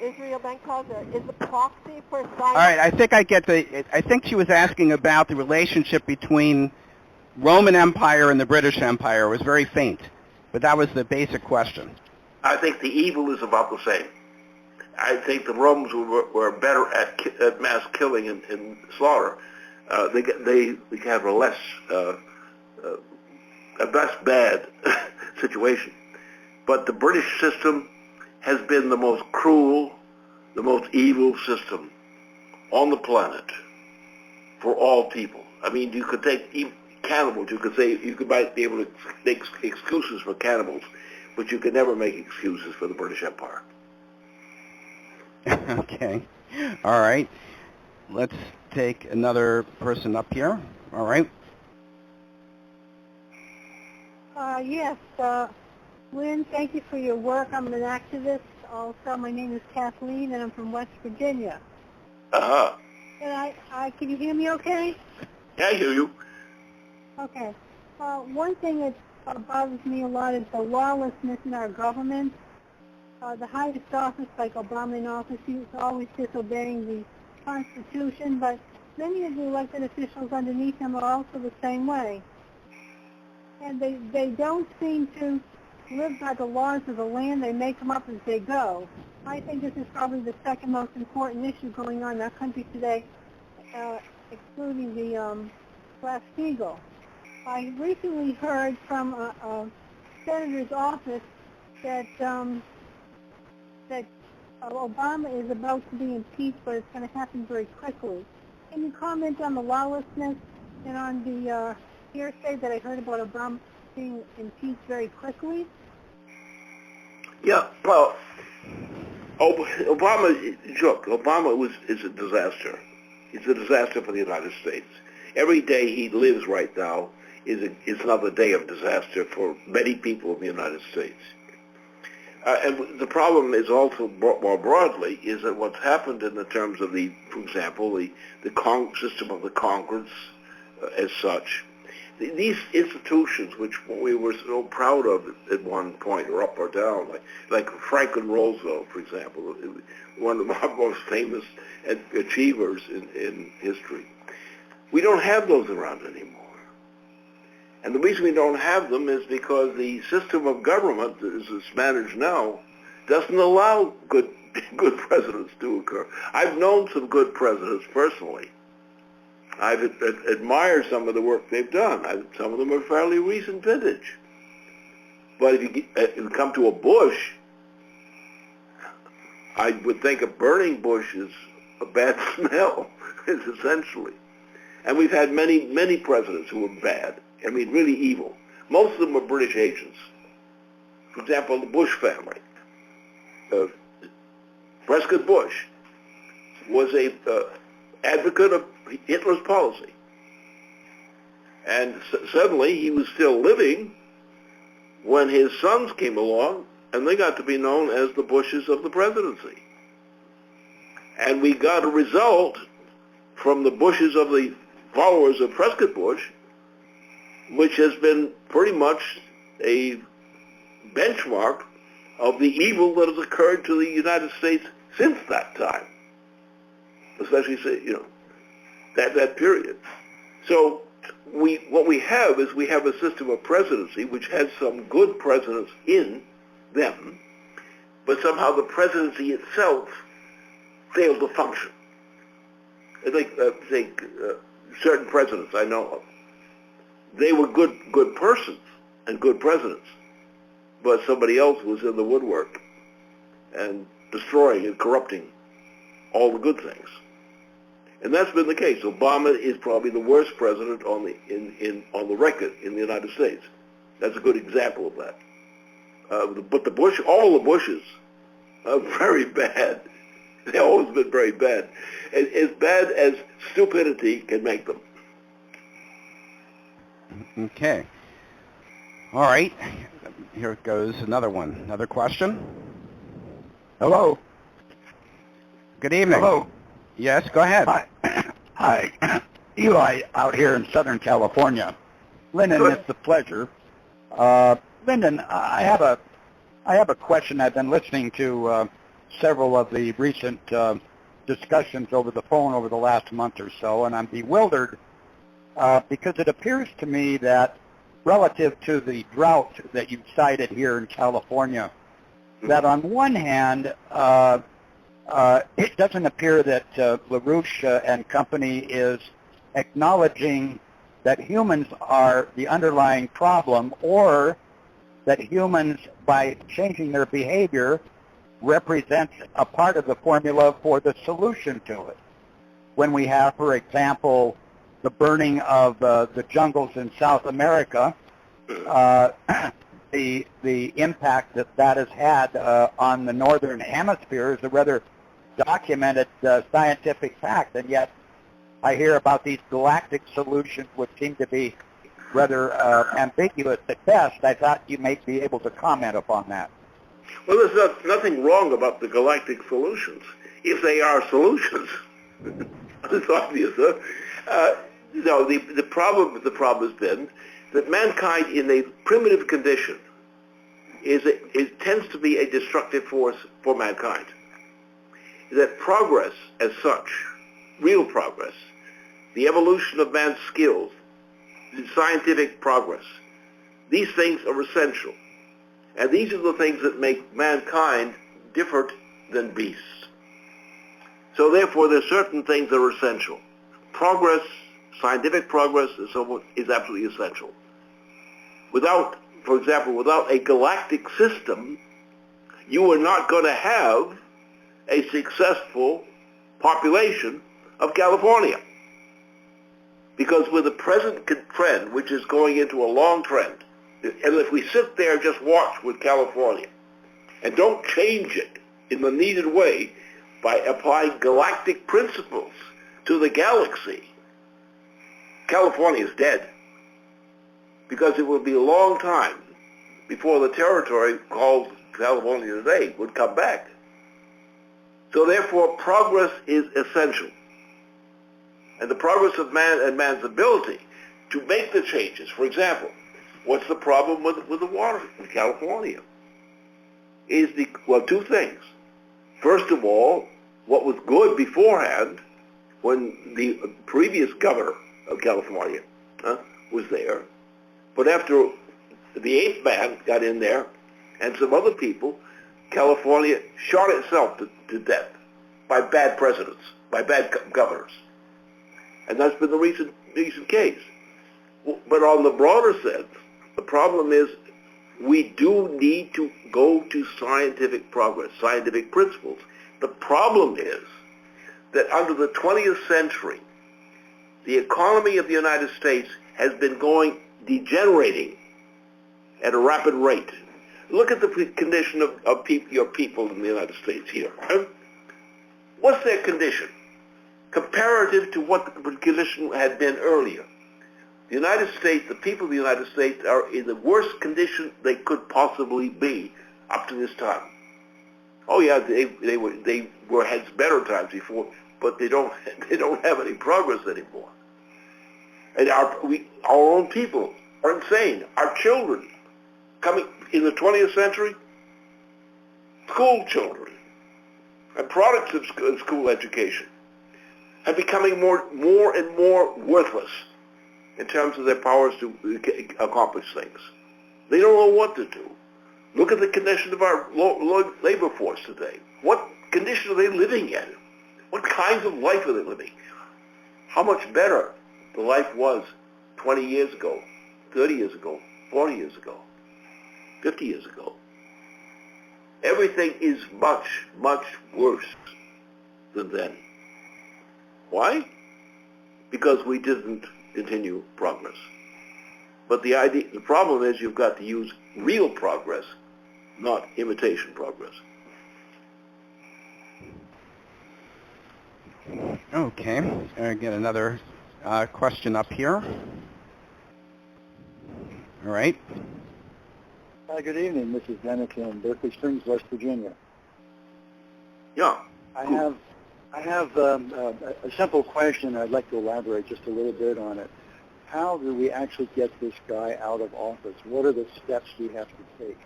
Israel Bank Khazar is the proxy for Sinai. All right, I think I get I think she was asking about the relationship between Roman Empire and the British Empire. It was very faint, but that was the basic question. I think the evil is about the same. I think the Romans were better at mass killing and slaughter. They have a less bad situation. But the British system has been the most cruel, the most evil system on the planet for all people. I mean, you could take cannibals. You might be able to make excuses for cannibals, but you could never make excuses for the British Empire. Okay. All right. Let's take another person up here. All right. Yes. Lynn, thank you for your work. I'm an activist. Also, my name is Kathleen, and I'm from West Virginia. Uh-huh. Can you hear me okay? Yeah, I hear you. Okay. One thing that bothers me a lot is the lawlessness in our government. The highest office, like Obama in office, he's always disobeying the Constitution, but many of the elected officials underneath him are also the same way. And they don't seem to live by the laws of the land. They make them up as they go. I think this is probably the second most important issue going on in our country today, excluding the Glass-Steagall. I recently heard from a senator's office that Obama is about to be impeached, but it's going to happen very quickly. Can you comment on the lawlessness and on the hearsay that I heard about Obama being impeached very quickly? Yeah, well, Obama is a disaster. He's a disaster for the United States. Every day he lives right now is another day of disaster for many people in the United States. And the problem is also more broadly is that what's happened in the terms of for example, the system of the Congress as such. These institutions, which we were so proud of at one point, or up or down, like Franklin Roosevelt, for example, one of our most famous achievers in history. We don't have those around anymore. And the reason we don't have them is because the system of government, as it's managed now, doesn't allow good presidents to occur. I've known some good presidents personally. I've admired some of the work they've done. Some of them are fairly recent vintage. But if you come to a Bush, I would think a burning bush is a bad smell, is essentially. And we've had many presidents who were bad. I mean, really evil. Most of them were British agents. For example, the Bush family. Prescott Bush was a advocate of Hitler's policy. And suddenly he was still living when his sons came along, and they got to be known as the Bushes of the presidency. And we got a result from the Bushes of the followers of Prescott Bush, which has been pretty much a benchmark of the evil that has occurred to the United States since that time, especially, that period. So what we have is we have a system of presidency which has some good presidents in them, but somehow the presidency itself failed to function. I think certain presidents I know of, they were good persons and good presidents, but somebody else was in the woodwork and destroying and corrupting all the good things. And that's been the case. Obama is probably the worst president on the record in the United States. That's a good example of that. But all the Bushes are very bad. They've always been very bad. As bad as stupidity can make them. Okay. All right. Here goes another one. Another question? Hello. Good evening. Hello. Yes, go ahead. Hi. Eli out here in Southern California. Lyndon, it's a pleasure. Lyndon, I have a question. I've been listening to several of the recent discussions over the phone over the last month or so, and I'm bewildered because it appears to me that relative to the drought that you cited here in California, that on one hand, it doesn't appear that LaRouche and company is acknowledging that humans are the underlying problem, or that humans, by changing their behavior, represent a part of the formula for the solution to it. When we have, for example, the burning of the jungles in South America, the impact that has had on the northern hemisphere is a rather documented scientific fact, and yet I hear about these galactic solutions which seem to be rather ambiguous at best. I thought you may be able to comment upon that. Well, there's nothing wrong about the galactic solutions, if they are solutions. It's obvious, huh? No, the problem has been that mankind in a primitive condition it tends to be a destructive force for mankind. That progress as such, real progress, the evolution of man's skills, the scientific progress, these things are essential. And these are the things that make mankind different than beasts. So therefore, there are certain things that are essential. Progress, scientific progress, and so on, is absolutely essential. Without, for example, without a galactic system, you are not going to have a successful population of California. Because with the present trend, which is going into a long trend, and if we sit there and just watch with California and don't change it in the needed way by applying galactic principles to the galaxy, California is dead. Because it will be a long time before the territory called California today would come back. So therefore, progress is essential. And the progress of man and man's ability to make the changes. For example, what's the problem with the water in California? Two things. First of all, what was good beforehand, when the previous governor of California was there, but after the eighth man got in there and some other people, California shot itself to death by bad presidents, by bad governors. And that's been the recent case. But on the broader sense, the problem is we do need to go to scientific progress, scientific principles. The problem is that under the 20th century, the economy of the United States has been degenerating at a rapid rate. Look at the condition of your people in the United States here. What's their condition comparative to what the condition had been earlier? The United States, the people of the United States are in the worst condition they could possibly be up to this time. Oh yeah, they had better times before, but they don't have any progress anymore. And our own people are insane. Our children coming in the 20th century, school children and products of school education are becoming more and more worthless in terms of their powers to accomplish things. They don't know what to do. Look at the condition of our labor force today. What condition are they living in? What kinds of life are they living? How much better the life was 20 years ago, 30 years ago, 40 years ago, 50 years ago. Everything is much, much worse than then. Why? Because we didn't continue progress. But the problem is you've got to use real progress, not imitation progress. Okay, get another question up here. All right. Good evening. This is Dennis in Berkeley Springs, West Virginia. Yeah. I have a simple question. I'd like to elaborate just a little bit on it. How do we actually get this guy out of office? What are the steps we have to take?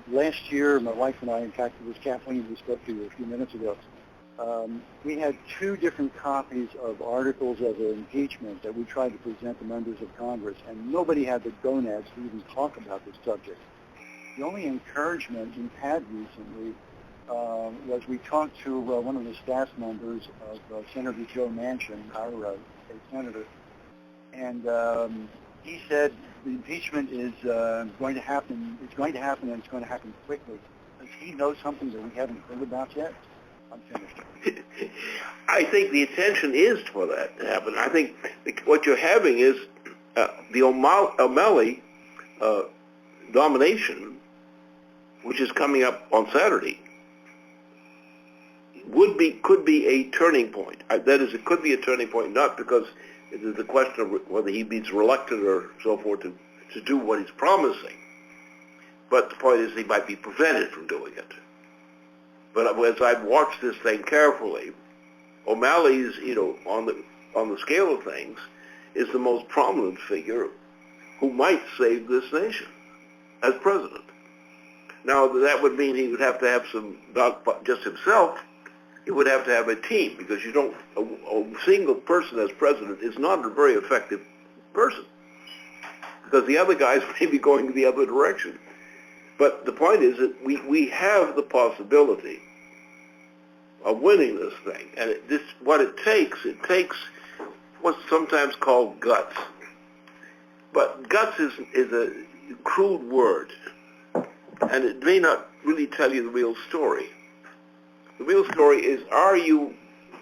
Last year, my wife and I, in fact, it was Kathleen who spoke to you a few minutes ago, we had 2 different copies of articles of impeachment that we tried to present to members of Congress, and nobody had the gonads to even talk about this subject. The only encouragement we've had recently was we talked to one of the staff members of Senator Joe Manchin, our state senator, and he said the impeachment is going to happen. It's going to happen, and it's going to happen quickly. Does he know something that we haven't heard about yet? I'm finished. I think the intention is for that to happen. I think what you're having is the O'Malley nomination, which is coming up on Saturday, could be a turning point. That is, it could be a turning point, not because it is a question of whether he be reluctant or so forth to do what he's promising, but the point is he might be prevented from doing it. But as I've watched this thing carefully, O'Malley's, on the scale of things, is the most prominent figure who might save this nation as president. Now, that would mean he would have to have not just himself, he would have to have a team, because a single person as president is not a very effective person, because the other guys may be going the other direction. But the point is that we have the possibility of winning this thing. And what it takes what's sometimes called guts. But guts is a crude word, and it may not really tell you the real story. The real story is, are you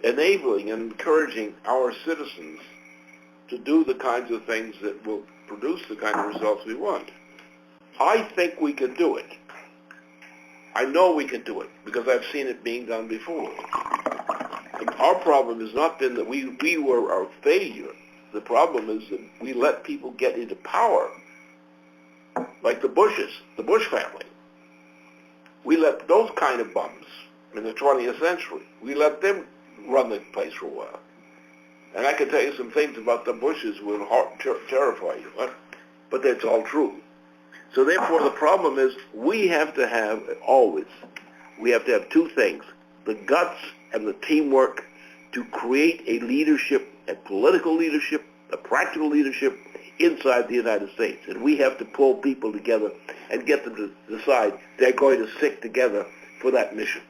enabling and encouraging our citizens to do the kinds of things that will produce the kind of results we want? I think we can do it. I know we can do it because I've seen it being done before. And our problem has not been that we were a failure. The problem is that we let people get into power, like the Bushes, the Bush family. We let those kind of bums in the 20th century, we let them run the place for a while. And I can tell you some things about the Bushes that will terrify you, but that's all true. So therefore, the problem is we have to have 2 things: the guts and the teamwork to create a leadership, a political leadership, a practical leadership inside the United States. And we have to pull people together and get them to decide they're going to stick together for that mission.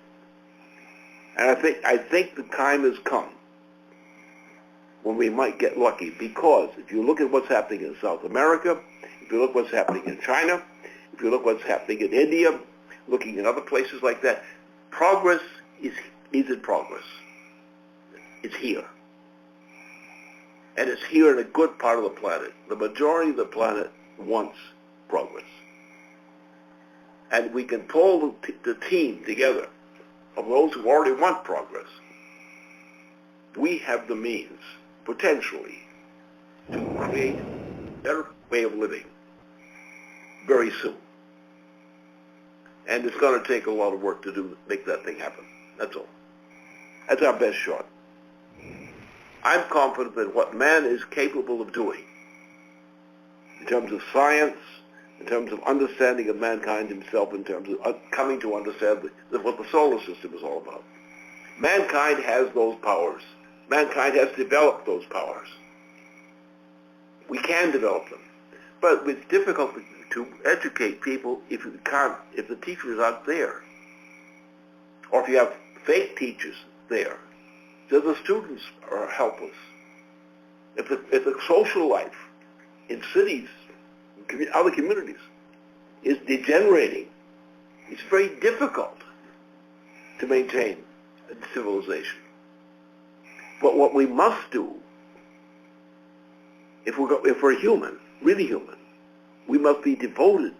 And I think the time has come when we might get lucky, because if you look at what's happening in South America, if you look what's happening in China, if you look what's happening in India, looking at other places like that, progress is in progress. It's here. And it's here in a good part of the planet. The majority of the planet wants progress. And we can pull the team together of those who already want progress. We have the means, potentially, to create a better way of living very soon. And it's going to take a lot of work to make that thing happen. That's all. That's our best shot. I'm confident that what man is capable of doing in terms of science, in terms of understanding of mankind himself, in terms of coming to understand what the solar system is all about. Mankind has those powers. Mankind has developed those powers. We can develop them. But it's difficult to educate people if the teachers aren't there. Or if you have fake teachers there. Then the students are helpless. If the social life in cities, other communities, is degenerating, it's very difficult to maintain a civilization. But what we must do, if we're human, really human, we must be devoted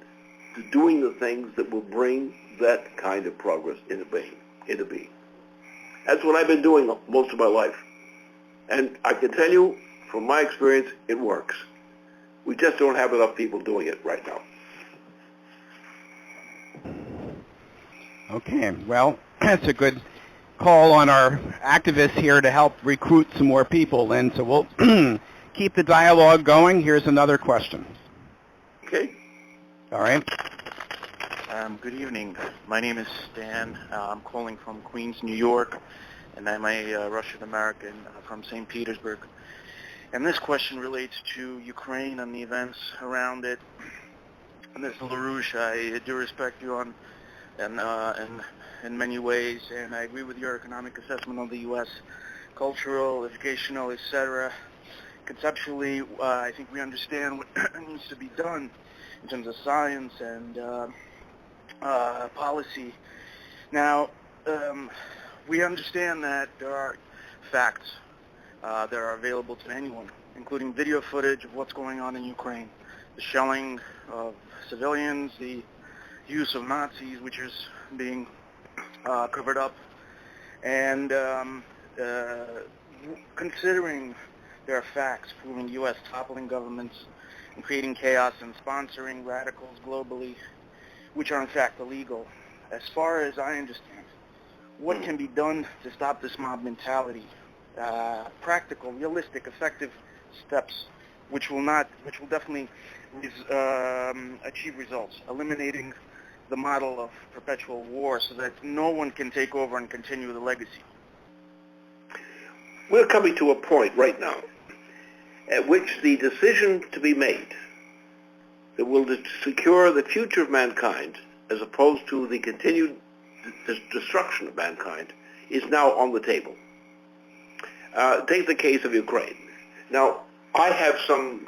to doing the things that will bring that kind of progress into being. That's what I've been doing most of my life. And I can tell you, from my experience, it works. We just don't have enough people doing it right now. Okay, well, that's a good call on our activists here to help recruit some more people, and so we'll keep the dialogue going. Here's another question. Okay. All right. Good evening. My name is Stan. I'm calling from Queens, New York, and I'm a Russian American from St. Petersburg. And this question relates to Ukraine and the events around it. And Mr. LaRouche, I do respect you in many ways, and I agree with your economic assessment of the U.S. cultural, educational, etc. Conceptually, I think we understand what needs to be done in terms of science and policy. Now, we understand that there are facts that are available to anyone, including video footage of what's going on in Ukraine, the shelling of civilians, the use of Nazis, which is being covered up, and considering there are facts proving U.S. toppling governments and creating chaos and sponsoring radicals globally, which are in fact illegal. As far as I understand, what can be done to stop this mob mentality? Practical, realistic, effective steps, which will definitely achieve results, eliminating the model of perpetual war so that no one can take over and continue the legacy. We're coming to a point right now at which the decision to be made that will secure the future of mankind as opposed to the continued destruction of mankind is now on the table. Take the case of Ukraine. Now, I have some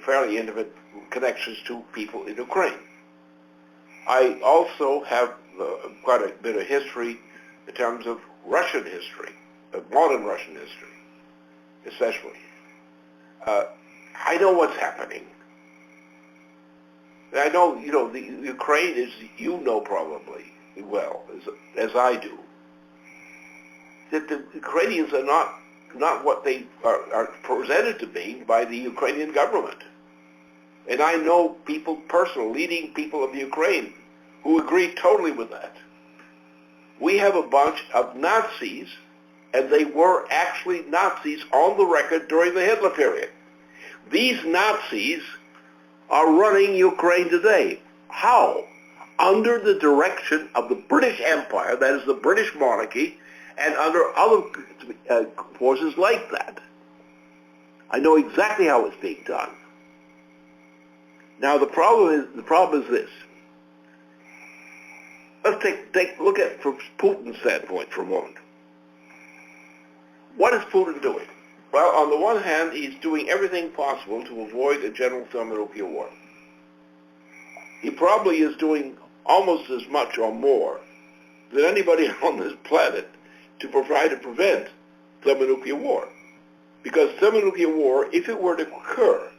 fairly intimate connections to people in Ukraine. I also have quite a bit of history in terms of Russian history, of modern Russian history, especially. I know what's happening. I know, the Ukraine is, probably well, as I do, that the Ukrainians are not what they are presented to be by the Ukrainian government. And I know people, leading people of Ukraine, who agree totally with that. We have a bunch of Nazis, and they were actually Nazis on the record during the Hitler period. These Nazis are running Ukraine today. How? Under the direction of the British Empire, that is the British monarchy, and under other forces like that. I know exactly how it's being done. Now the problem is this. Let's take a look at it from Putin's standpoint for a moment. What is Putin doing? Well, on the one hand, he's doing everything possible to avoid a general thermonuclear war. He probably is doing almost as much or more than anybody on this planet to try to prevent thermonuclear war. Because thermonuclear war, if it were to occur,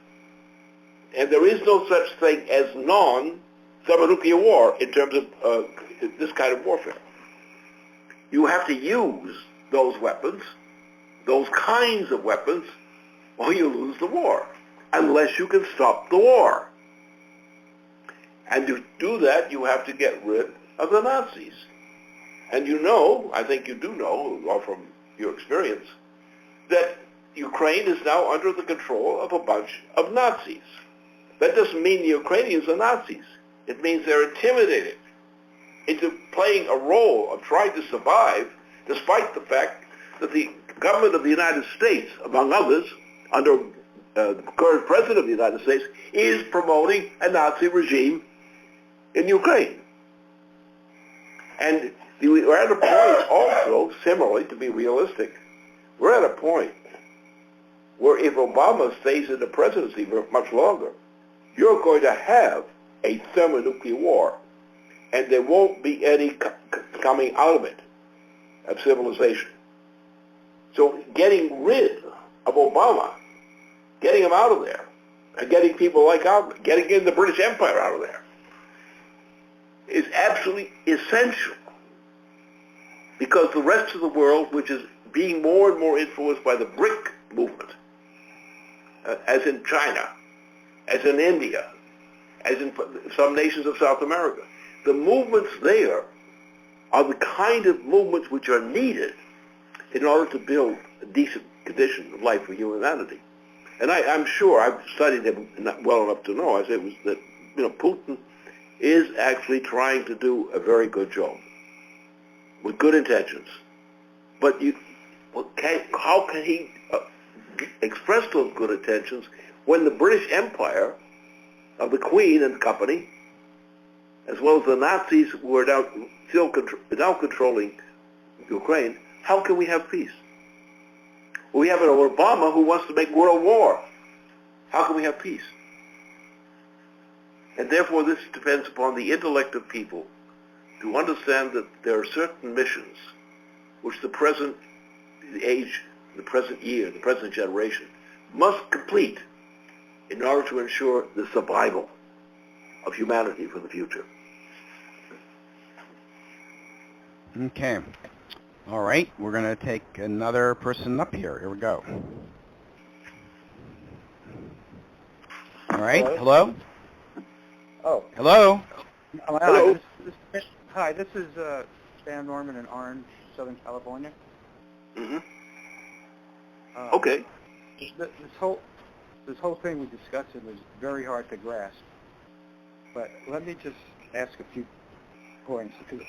and there is no such thing as non-thermonuclear war in terms of this kind of warfare, you have to use those weapons, those kinds of weapons, or you lose the war, unless you can stop the war. And to do that, you have to get rid of the Nazis. And I think you do know, or from your experience, that Ukraine is now under the control of a bunch of Nazis. that doesn't mean the Ukrainians are Nazis. It means they're intimidated into playing a role of trying to survive, despite the fact that the government of the United States, among others, under the current president of the United States, is promoting a Nazi regime in Ukraine. And we're at a point also, similarly, to be realistic, we're at a point where if Obama stays in the presidency for much longer, you're going to have a thermonuclear war, and there won't be any coming out of it, of civilization. So getting rid of Obama, getting him out of there, and getting people like Albert, getting in the British Empire out of there, is absolutely essential, because the rest of the world, which is being more and more influenced by the BRIC movement, as in China, as in India, as in some nations of South America, the movements there are the kind of movements which are needed in order to build a decent condition of life for humanity. And I'm sure, I've studied him well enough to know, I said that Putin is actually trying to do a very good job with good intentions. But how can he express those good intentions when the British Empire of the Queen and company, as well as the Nazis who are now controlling Ukraine, how can we have peace? We have an Obama who wants to make world war. How can we have peace? And therefore this depends upon the intellect of people to understand that there are certain missions which the present age, the present year, the present generation must complete in order to ensure the survival of humanity for the future. Okay. All right. We're going to take another person up here. Here we go. All right. Hello? Oh. Hello? Hello. Hi, this is Stan Norman in Orange, Southern California. Mm-hmm. Okay. This whole thing we're discussing is very hard to grasp. But let me just ask a few points. Because,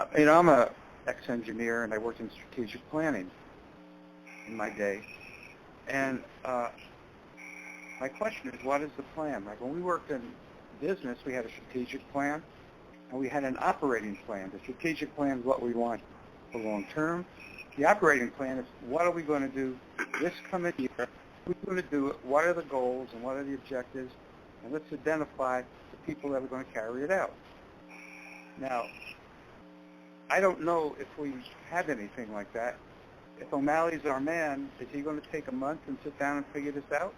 I'm a ex-engineer and I worked in strategic planning in my day. And my question is, what is the plan? Like when we worked in business, we had a strategic plan and we had an operating plan. The strategic plan is what we want for long term. The operating plan is what are we going to do this coming year? We're going to do it. What are the goals and what are the objectives? And let's identify the people that are going to carry it out. Now, I don't know if we have anything like that. If O'Malley's our man, is he going to take a month and sit down and figure this out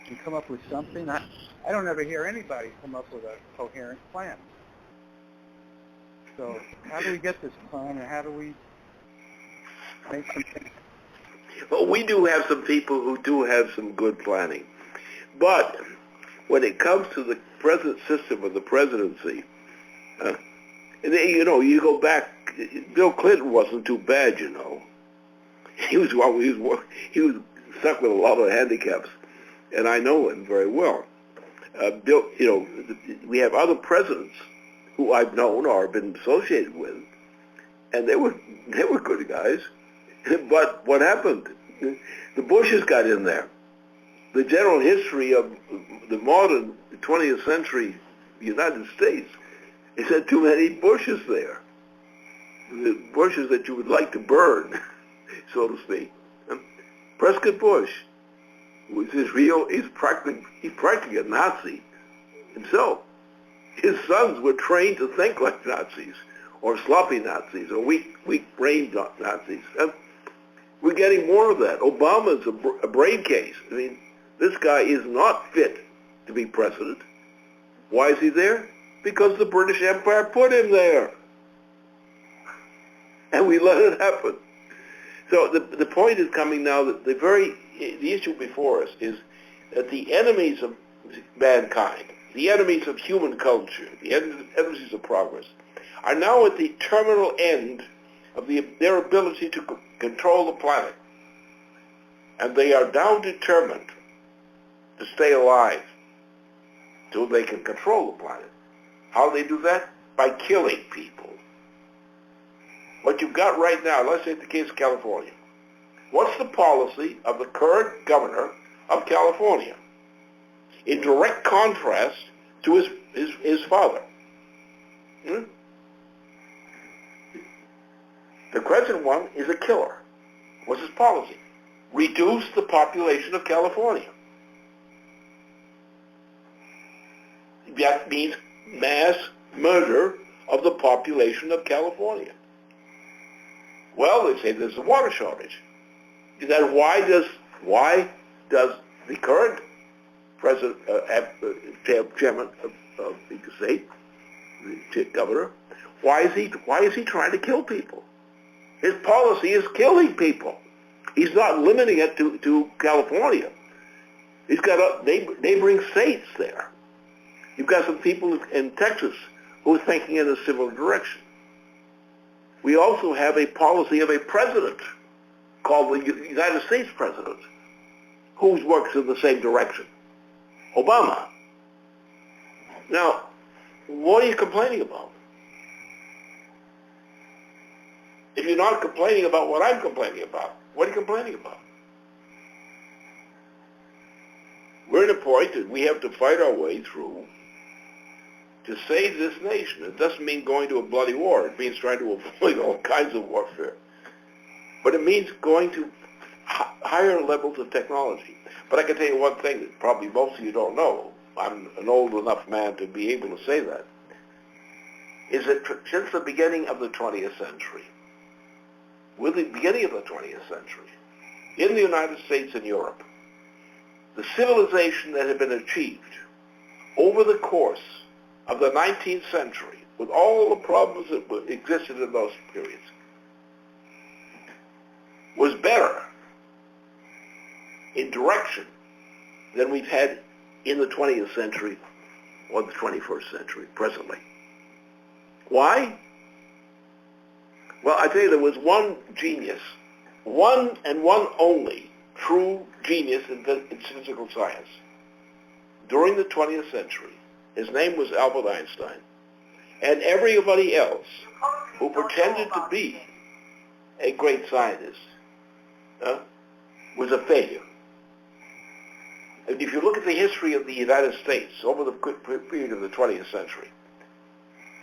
and come up with something? I don't ever hear anybody come up with a coherent plan. So how do we get this plan, and how do we make something? Well, we do have some people who do have some good planning. But when it comes to the present system of the presidency, and you go back, Bill Clinton wasn't too bad, He was stuck with a lot of handicaps, and I know him very well. Bill, we have other presidents who I've known or been associated with, and they were good guys. But what happened? The Bushes got in there. The general history of the modern 20th century United States is had too many Bushes there. The Bushes that you would like to burn, so to speak. Prescott Bush he's practically a Nazi himself. His sons were trained to think like Nazis, or sloppy Nazis, or weak-brained Nazis. We're getting more of that. Obama's a brain case. I mean, this guy is not fit to be president. Why is he there? Because the British Empire put him there. And we let it happen. So the point is coming now that the issue before us is that the enemies of mankind, the enemies of human culture, the enemies of progress, are now at the terminal end of their ability to control the planet. And they are now determined to stay alive so they can control the planet. How do they do that? By killing people. What you've got right now, let's say in the case of California, what's the policy of the current governor of California? In direct contrast to his father. The present one is a killer. What's his policy? Reduce the population of California. That means mass murder of the population of California. Well, they say there's a water shortage. Then why does the current president, chairman of the state, the governor, why is he trying to kill people? His policy is killing people. He's not limiting it to California. He's got neighboring states there. You've got some people in Texas who are thinking in a similar direction. We also have a policy of a president called the United States President who works in the same direction, Obama. Now, what are you complaining about? If you're not complaining about what I'm complaining about, what are you complaining about? We're at a point that we have to fight our way through to save this nation. It doesn't mean going to a bloody war. It means trying to avoid all kinds of warfare. But it means going to higher levels of technology. But I can tell you one thing that probably most of you don't know. I'm an old enough man to be able to say that. Is that since the beginning of the 20th century, with the beginning of the 20th century, in the United States and Europe, the civilization that had been achieved over the course of the 19th century, with all the problems that existed in those periods, was better in direction than we've had in the 20th century or the 21st century presently. Why? Well, I tell you, there was one genius, one and one only true genius in physical science during the 20th century. His name was Albert Einstein. And everybody else who pretended to be a great scientist was a failure. And if you look at the history of the United States over the period of the 20th century,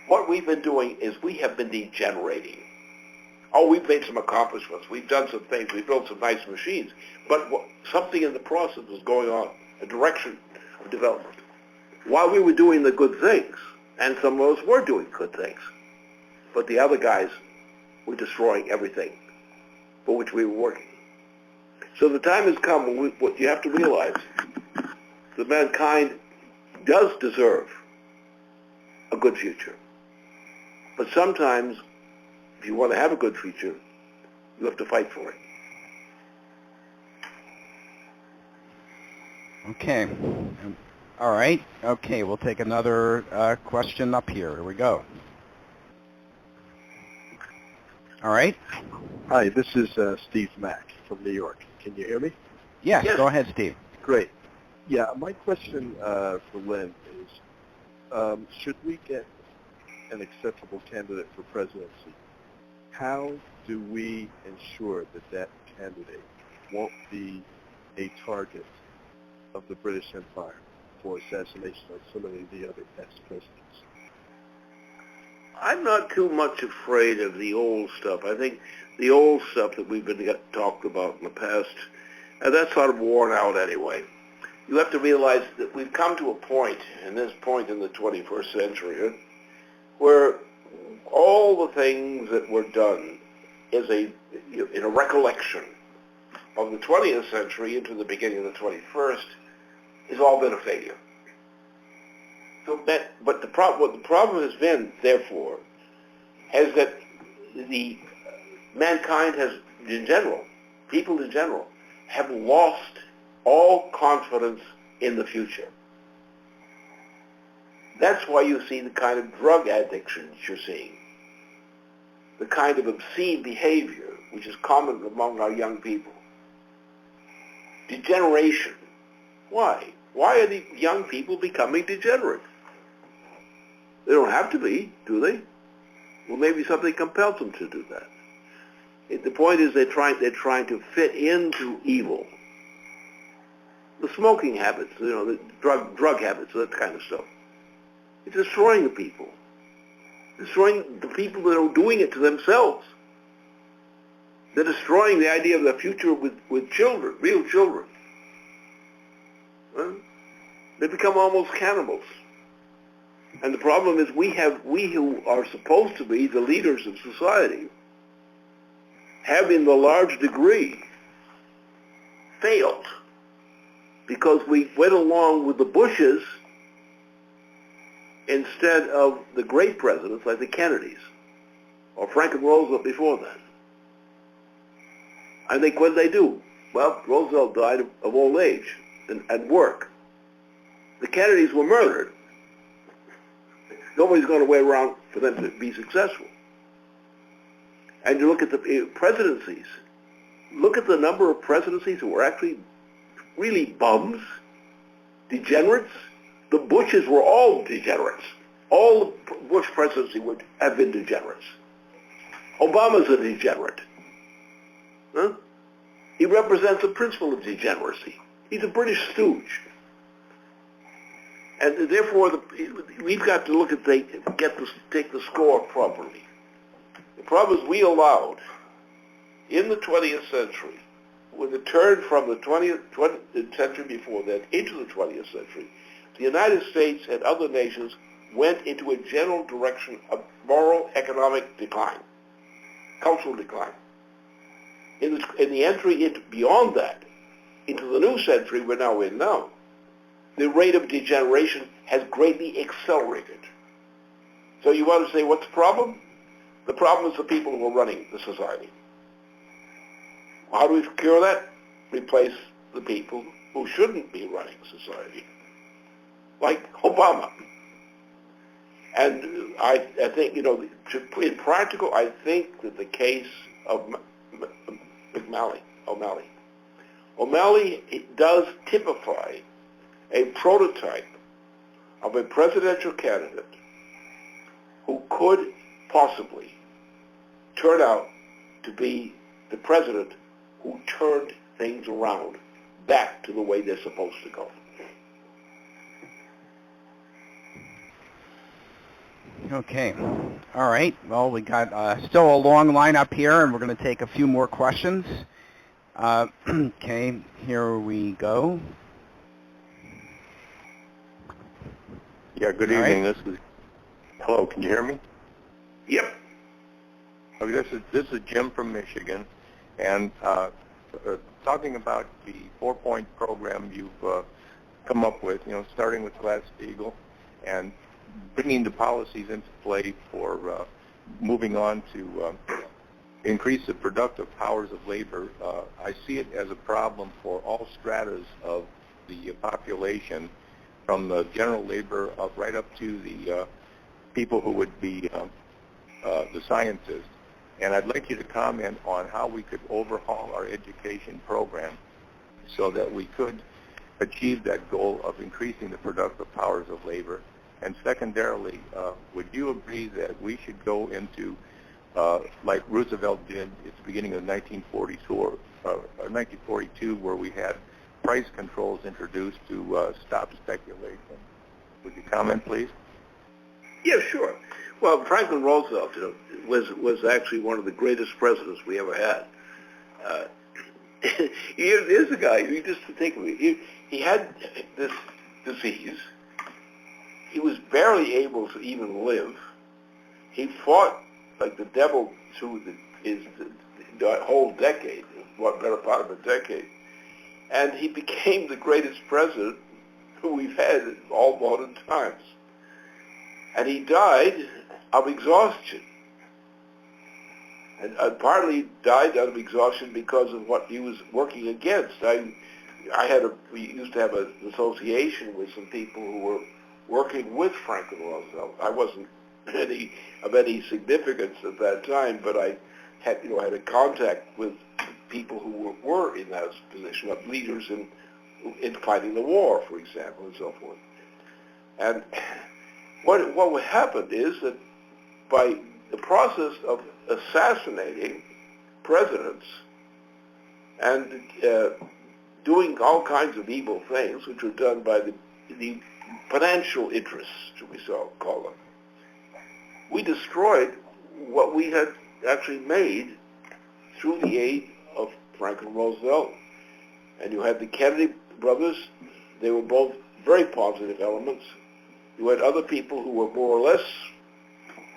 what we've been doing is we have been degenerating. Oh, we've made some accomplishments. We've done some things. We've built some nice machines. But something in the process was going on, a direction of development. While we were doing the good things, and some of us were doing good things, but the other guys were destroying everything for which we were working. So the time has come when what you have to realize that mankind does deserve a good future. But sometimes, if you want to have a good future, you have to fight for it. Okay. All right. Okay, we'll take another question up here. Here we go. All right. Hi, this is Steve Mack from New York. Can you hear me? Yes, go ahead, Steve. Great. Yeah, my question for Lynn is, should we get an acceptable candidate for presidency, how do we ensure that that candidate won't be a target of the British Empire for assassination like so many of the other past presidents? I'm not too much afraid of the old stuff. I think the old stuff that we've been talked about in the past, that's sort of worn out anyway. You have to realize that we've come to a point, and this point in the 21st century, where all the things that were done is in a recollection of the 20th century into the beginning of the 21st, has all been a failure. So what the problem has been, therefore, is that mankind has, in general, people in general, have lost all confidence in the future. That's why you see the kind of drug addiction that you're seeing, the kind of obscene behavior which is common among our young people. Degeneration. Why? Why are the young people becoming degenerate? They don't have to be, do they? Well, maybe something compels them to do that. The point is they're trying to fit into evil. The smoking habits, the drug habits, that kind of stuff. It's destroying the people. Destroying the people that are doing it to themselves. They're destroying the idea of the future with children, real children. Huh? They become almost cannibals. And the problem is we who are supposed to be the leaders of society have in the large degree failed because we went along with the Bushes instead of the great presidents like the Kennedys or Franklin Roosevelt before that. I think what did they do? Well, Roosevelt died of old age and work. The Kennedys were murdered. Nobody's going to wait around for them to be successful. And you look at the presidencies. Look at the number of presidencies who were actually really bums, degenerates. The Bushes were all degenerates. All the Bush presidency would have been degenerates. Obama's a degenerate. Huh? He represents the principle of degeneracy. He's a British stooge. And therefore, we've got to look at take the score properly. The problem is we allowed, in the 20th century, with the turn from the 20th century before that into the 20th century, the United States and other nations went into a general direction of moral, economic decline, cultural decline. In the entry beyond that, into the new century we're now in now, the rate of degeneration has greatly accelerated. So you want to say, what's the problem? The problem is the people who are running the society. How do we cure that? Replace the people who shouldn't be running society, like Obama. And I think, in practical, I think that the case of O'Malley does typify a prototype of a presidential candidate who could possibly turn out to be the president who turned things around back to the way they're supposed to go. Okay. All right. Well, we got still a long line up here, and we're going to take a few more questions. Okay, here we go. Yeah, good evening. This is... Hello, can you hear me? Yep. Okay, this is Jim from Michigan, and talking about the 4-point program you've come up with, starting with Glass-Steagall and bringing the policies into play for moving on to increase the productive powers of labor. I see it as a problem for all stratas of the population, from the general labor right up to the people who would be the scientists. And I'd like you to comment on how we could overhaul our education program so that we could achieve that goal of increasing the productive powers of labor. And secondarily, would you agree that we should go into, like Roosevelt did at the beginning of 1942, where we had price controls introduced to stop speculation? Would you comment, please? Yeah, sure. Well, Franklin Roosevelt was actually one of the greatest presidents we ever had. Here's a guy, you just think of it, he had this disease. He was barely able to even live. He fought like the devil through the whole decade, what better part of a decade. And he became the greatest president who we've had in all modern times. And he died of exhaustion. And partly died out of exhaustion because of what he was working against. We used to have an association with some people who were working with Franklin Roosevelt. I wasn't of any significance at that time, but I had a contact with people who were in that position of leaders in in fighting the war, for example, and so forth. And what happened is that by the process of assassinating presidents and doing all kinds of evil things, which were done by the financial interests, should we so call them, we destroyed what we had actually made through the aid of Franklin Roosevelt. And you had the Kennedy brothers. They were both very positive elements. You had other people who were more or less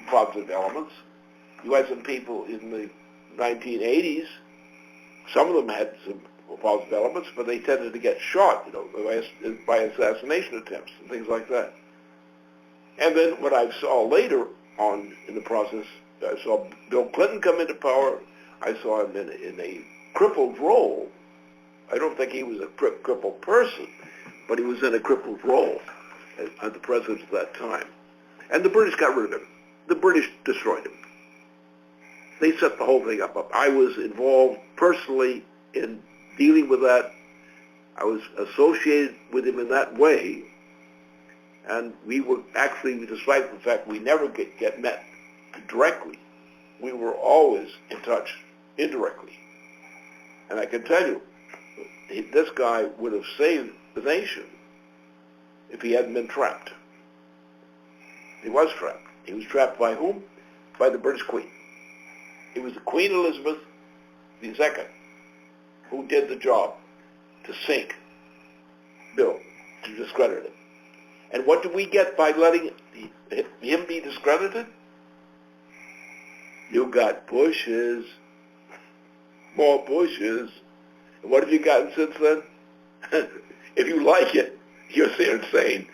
positive elements. You had some people in the 1980s. Some of them had some positive elements, but they tended to get shot, by assassination attempts and things like that. And then what I saw later on in the process, I saw Bill Clinton come into power. I saw him in a crippled role. I don't think he was a crippled person, but he was in a crippled role as the president at that time. And the British got rid of him. The British destroyed him. They set the whole thing up. I was involved personally in dealing with that. I was associated with him in that way. And we were actually, despite the fact we never get met directly, we were always in touch indirectly. And I can tell you, this guy would have saved the nation if he hadn't been trapped. He was trapped. He was trapped by whom? By the British Queen. It was Queen Elizabeth II who did the job to sink Bill, to discredit him. And what do we get by letting him be discredited? You got Bushes, more Bushes. And what have you gotten since then? If you like it, you're insane.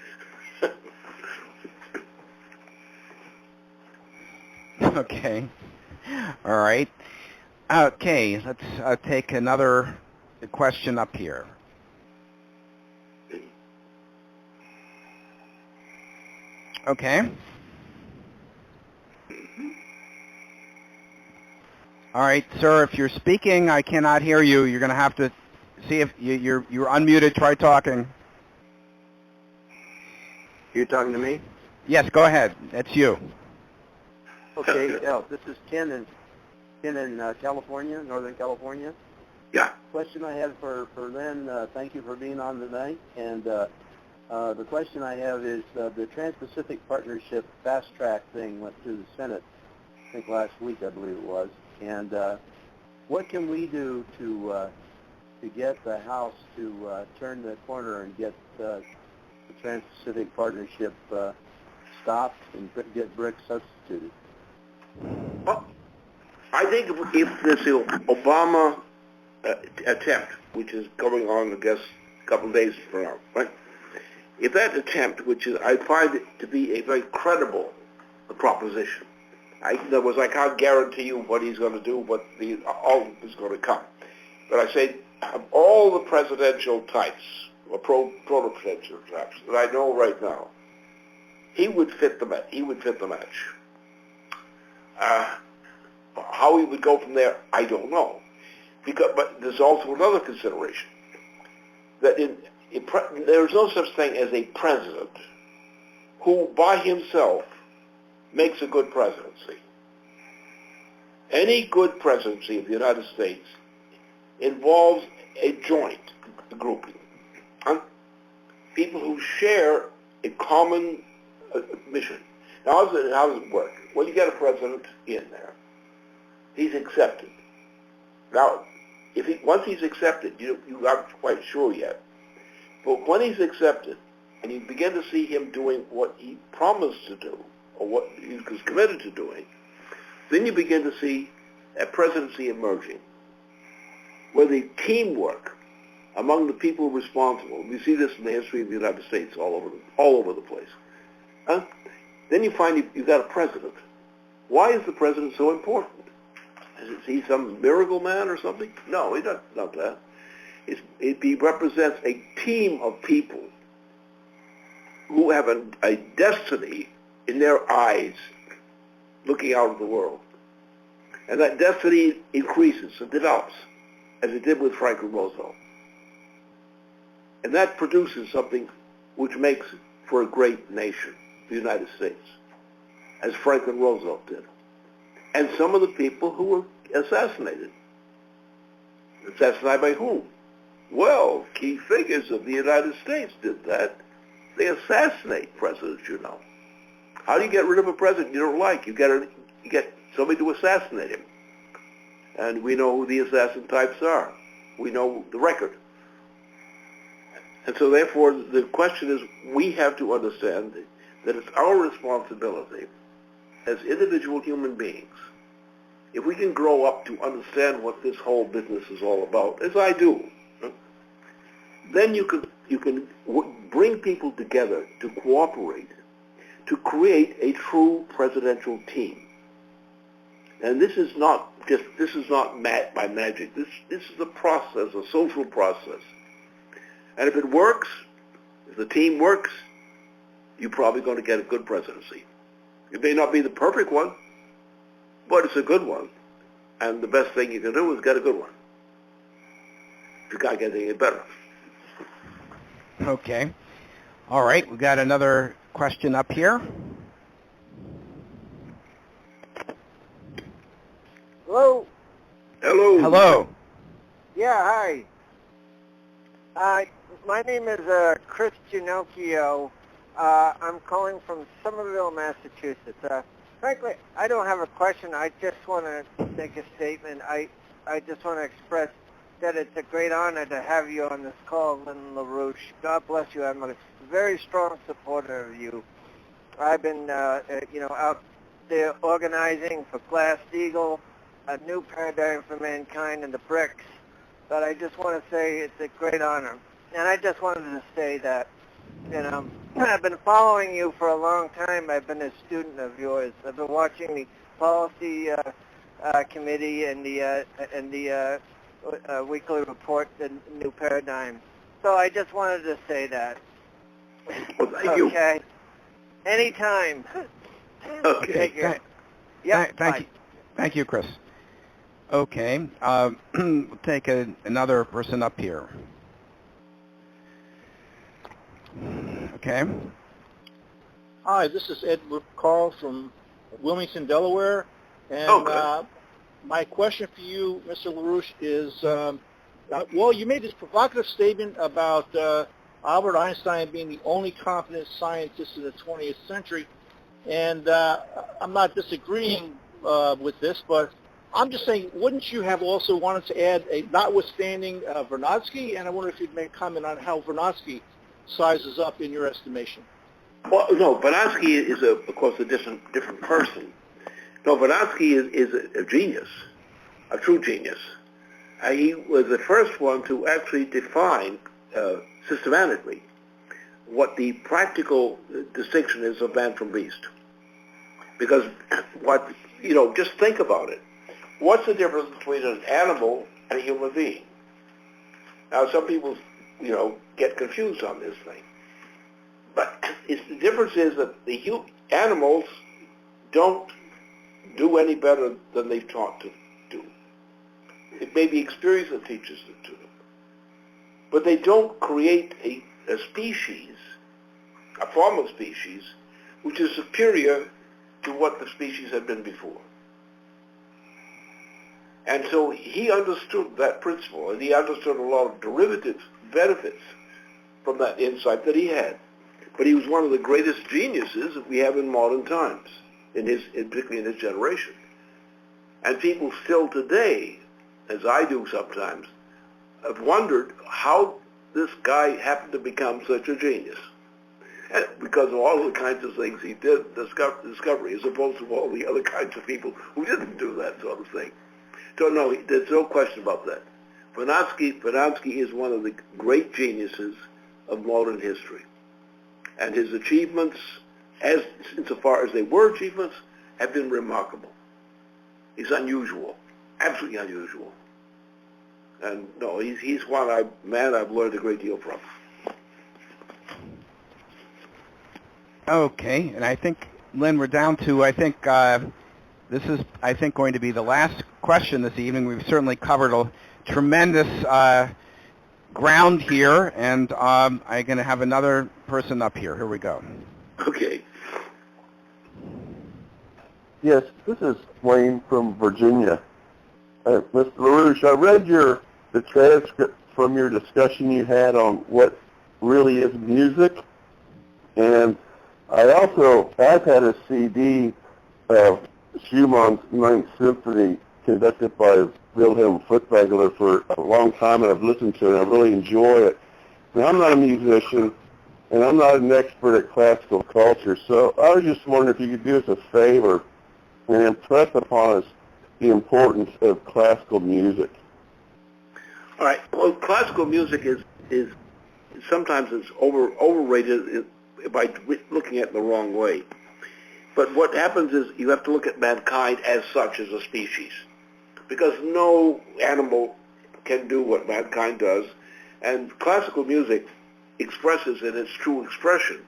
Okay. All right. Okay, let's take another question up here. Okay. All right, sir, if you're speaking, I cannot hear you. You're going to have to see if you're unmuted. Try talking. You're talking to me? Yes, go ahead. That's you. Okay, this is Ken in California, Northern California. Yeah. Question I have for Lynn, thank you for being on tonight. And the question I have is the Trans-Pacific Partnership fast track thing went through the Senate, I think last week, I believe it was. And what can we do to get the House to turn the corner and get the Trans-Pacific Partnership stopped and get BRICS substituted? Well, I think if this Obama attempt, which is going on, I guess, a couple of days from now, right? If that attempt, which is, I find it to be a very credible proposition. In other words, I can't guarantee you what he's going to do, what all is going to come. But I say, of all the presidential types, or proto-presidential types that I know right now, he would fit the match. How he would go from there, I don't know. But there's also another consideration, that there is no such thing as a president who by himself makes a good presidency. Any good presidency of the United States involves a joint grouping. People who share a common mission. Now, how does it work? Well, you get a president in there. He's accepted. Now, once he's accepted, you aren't quite sure yet. But when he's accepted, and you begin to see him doing what he promised to do, or what he was committed to doing, then you begin to see a presidency emerging, where the teamwork among the people responsible, we see this in the history of the United States all over the place. Then you find you've got a president. Why is the president so important? Is he some miracle man or something? No, he's not that. He represents a team of people who have a destiny in their eyes looking out at the world. And that destiny increases and develops, as it did with Franklin Roosevelt. And that produces something which makes for a great nation, the United States, as Franklin Roosevelt did. And some of the people who were assassinated. Assassinated by whom? Well, key figures of the United States did that. They assassinate presidents, you know. How do you get rid of a president you don't like? You get somebody to assassinate him. And we know who the assassin types are. We know the record. And so therefore, the question is, we have to understand that it's our responsibility as individual human beings, if we can grow up to understand what this whole business is all about, as I do, then you can bring people together to cooperate, to create a true presidential team. And this is not by magic. This is a process, a social process. And if it works, if the team works, you're probably going to get a good presidency. It may not be the perfect one, but it's a good one. And the best thing you can do is get a good one. You can't get anything better. Okay. All right. We got another question up here. Hello. Hello. Hello. Yeah, hi. My name is Chris Ginocchio. I'm calling from Somerville, Massachusetts. Frankly, I don't have a question. I just want to make a statement. I just want to express that it's a great honor to have you on this call, Lyndon LaRouche. God bless you. I'm a very strong supporter of you. I've been, out there organizing for Glass-Steagall, a new paradigm for mankind, and the BRICS. But I just want to say it's a great honor. And I just wanted to say that, I've been following you for a long time. I've been a student of yours. I've been watching the policy committee and the weekly report, the new paradigm. So I just wanted to say that. Well, thank you. Okay. Anytime. Okay. Take care. Yep. Thank you. Thank you, Chris. Okay. We'll take another person up here. Okay. Hi, this is Ed Carl from Wilmington, Delaware. And my question for you, Mr. LaRouche, is, you made this provocative statement about Albert Einstein being the only competent scientist in the 20th century. And I'm not disagreeing with this, but I'm just saying, wouldn't you have also wanted to add a notwithstanding Vernadsky? And I wonder if you'd make a comment on how Vernadsky sizes up in your estimation. Well, no, Vernadsky is, of course, a different person. No, Vernadsky is a genius, a true genius. He was the first one to actually define systematically what the practical distinction is of man from beast. Because just think about it. What's the difference between an animal and a human being? Now, some people, get confused on this thing. But the difference is that the animals don't do any better than they've taught to do. It may be experience that teaches them to them. But they don't create a species, a form of species, which is superior to what the species had been before. And so he understood that principle, and he understood a lot of derivative benefits from that insight that he had. But he was one of the greatest geniuses that we have in modern times, particularly in his generation. And people still today, as I do sometimes, have wondered how this guy happened to become such a genius. And because of all the kinds of things he did, discovery, as opposed to all the other kinds of people who didn't do that sort of thing. So no, there's no question about that. Vernadsky is one of the great geniuses of modern history. And his achievements, insofar as they were achievements, have been remarkable. He's unusual, absolutely unusual. And no, he's one I've learned a great deal from. Okay, and I think, Lynn, we're down to, this is, going to be the last question this evening. We've certainly covered a tremendous ground here, and I'm going to have another person up here. Here we go. Okay. Yes, this is Wayne from Virginia. Mr. LaRouche, I read the transcript from your discussion you had on what really is music, and I've had a CD of Schumann's Ninth Symphony conducted by Wilhelm Furtwängler for a long time, and I've listened to it, and I really enjoy it. Now, I'm not a musician, and I'm not an expert at classical culture, so I was just wondering if you could do us a favor and impress upon us the importance of classical music. All right. Well, classical music is sometimes it's overrated by looking at it the wrong way. But what happens is you have to look at mankind as such, as a species, because no animal can do what mankind does, and classical music expresses in its true expression,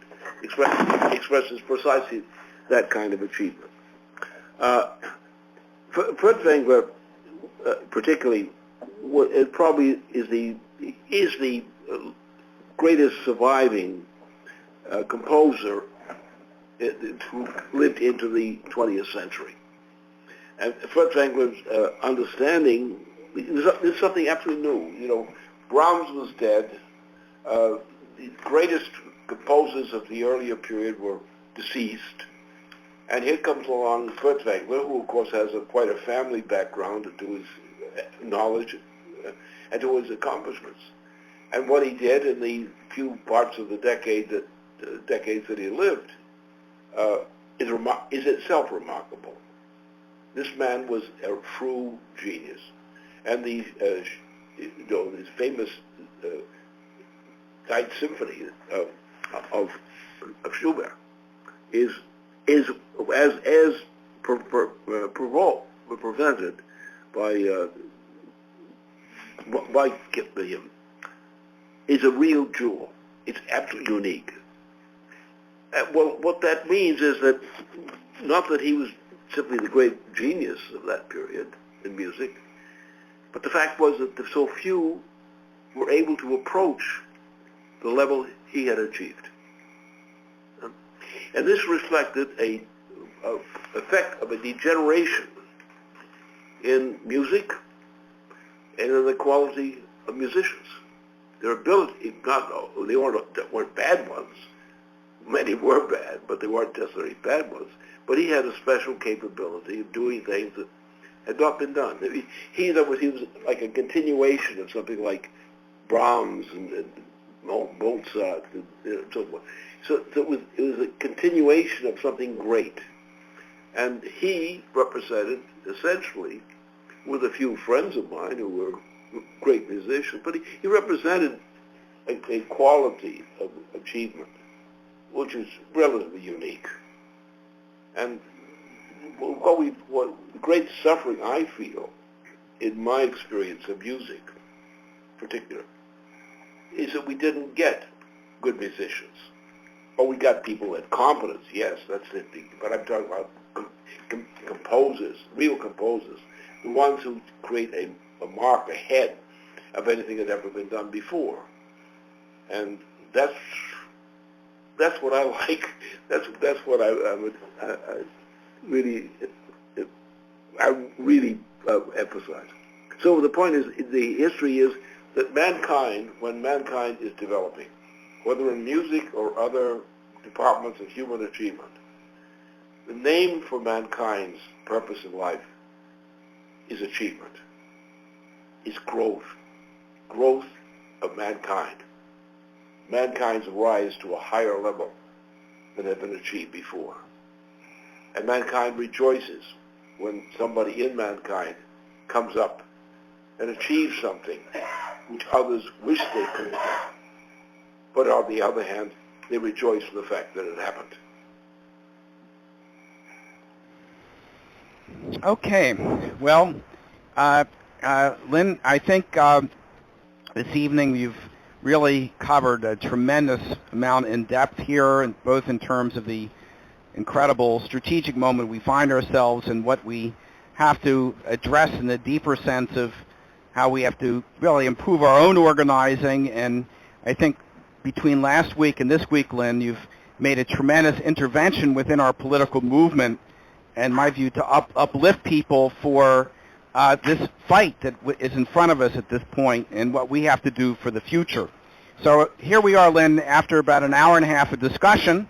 expresses precisely that kind of achievement. Furtwängler, particularly, it probably is the greatest surviving composer who lived into the 20th century. And Furtwängler's understanding is something absolutely new. You know, Brahms was dead. The greatest composers of the earlier period were deceased. And here comes along Furtwängler, who of course has quite a family background to his knowledge and to his accomplishments. And what he did in the few parts of the decades that he lived is itself remarkable. This man was a true genius, and this famous Ninth Symphony of Schubert is as presented by him, is a real jewel. It's absolutely unique. Well, what that means is that not that he was simply the great genius of that period in music, but the fact was that so few were able to approach the level he had achieved. And this reflected a effect of a degeneration in music and in the quality of musicians. Their ability, they weren't bad ones. Many were bad, but they weren't necessarily bad ones. But he had a special capability of doing things that had not been done. He was like a continuation of something like Brahms and Mozart and so forth. So it was a continuation of something great. And he represented, essentially, with a few friends of mine who were great musicians, but he represented a quality of achievement which is relatively unique. And what the great suffering I feel in my experience of music in particular is that we didn't get good musicians. Or we got people at competence, yes, that's the thing, but I'm talking about composers, real composers, the ones who create a mark ahead of anything that had ever been done before. And that's what I like. That's what I really emphasize. So the point is, the history is that mankind, when mankind is developing, whether in music or other departments of human achievement, the name for mankind's purpose in life is achievement, is growth of mankind. Mankind's rise to a higher level than had been achieved before. And mankind rejoices when somebody in mankind comes up and achieves something which others wish they could have done. But on the other hand, they rejoice in the fact that it happened. Okay. Well, Lynn, I think this evening you've really covered a tremendous amount in depth here, both in terms of the incredible strategic moment we find ourselves and what we have to address in the deeper sense of how we have to really improve our own organizing. And I think between last week and this week, Lynn, you've made a tremendous intervention within our political movement, and my view, to uplift people for this fight that is in front of us at this point and what we have to do for the future. So here we are, Lynn, after about an hour and a half of discussion,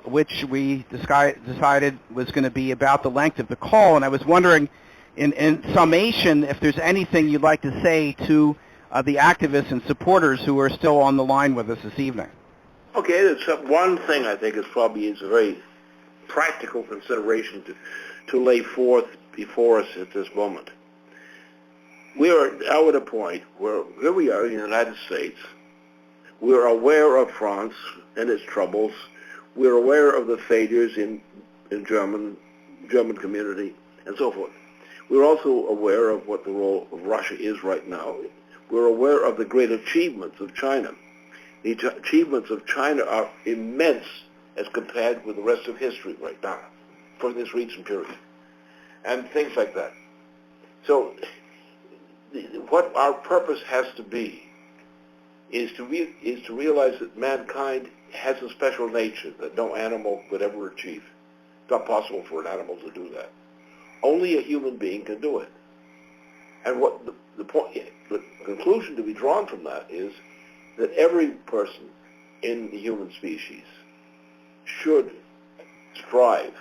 which we decided was going to be about the length of the call. And I was wondering, in summation, if there's anything you'd like to say to the activists and supporters who are still on the line with us this evening. Okay, there's one thing I think is probably a very practical consideration to lay forth before us at this moment. We are now at a point where here we are in the United States. We are aware of France and its troubles. We're aware of the failures in German community and so forth. We're also aware of what the role of Russia is right now. We're aware of the great achievements of China. The achievements of China are immense as compared with the rest of history right now for this recent period, and things like that. So what our purpose has to be is to realize that mankind has a special nature that no animal could ever achieve. It's not possible for an animal to do that. Only a human being can do it. And what the conclusion to be drawn from that is that every person in the human species should strive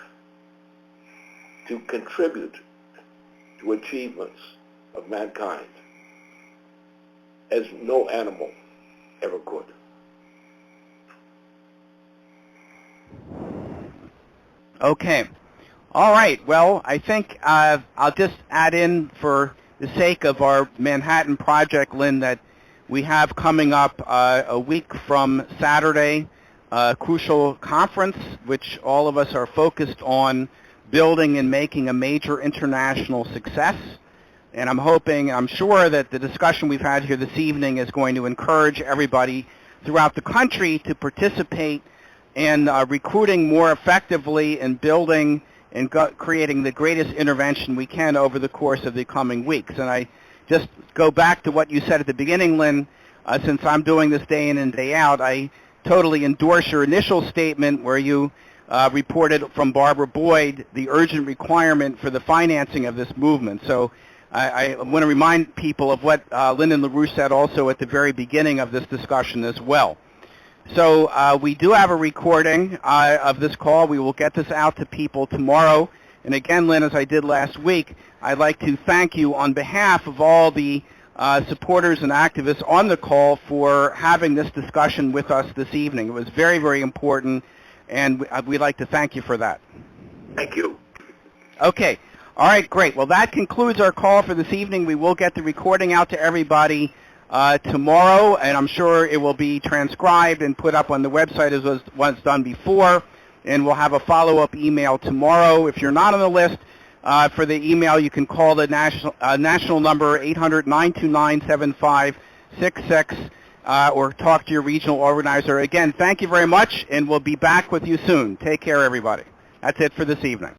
to contribute to achievements of mankind as no animal ever could. Okay. All right. Well, I think I'll just add in, for the sake of our Manhattan Project, Lynn, that we have coming up a week from Saturday a crucial conference, which all of us are focused on building and making a major international success. And I'm sure that the discussion we've had here this evening is going to encourage everybody throughout the country to participate in recruiting more effectively and building and creating the greatest intervention we can over the course of the coming weeks. And I just go back to what you said at the beginning, Lynn. Since I'm doing this day in and day out, I totally endorse your initial statement where you reported from Barbara Boyd the urgent requirement for the financing of this movement. So I want to remind people of what Lyndon LaRouche said also at the very beginning of this discussion as well. So we do have a recording of this call. We will get this out to people tomorrow. And again, Lynn, as I did last week, I'd like to thank you on behalf of all the supporters and activists on the call for having this discussion with us this evening. It was very, very important, and we'd like to thank you for that. Thank you. Okay. All right, great. Well, that concludes our call for this evening. We will get the recording out to everybody tomorrow, and I'm sure it will be transcribed and put up on the website as was done before, and we'll have a follow-up email tomorrow. If you're not on the list for the email, you can call the national number 800-929-7566 or talk to your regional organizer. Again, thank you very much, and we'll be back with you soon. Take care, everybody. That's it for this evening.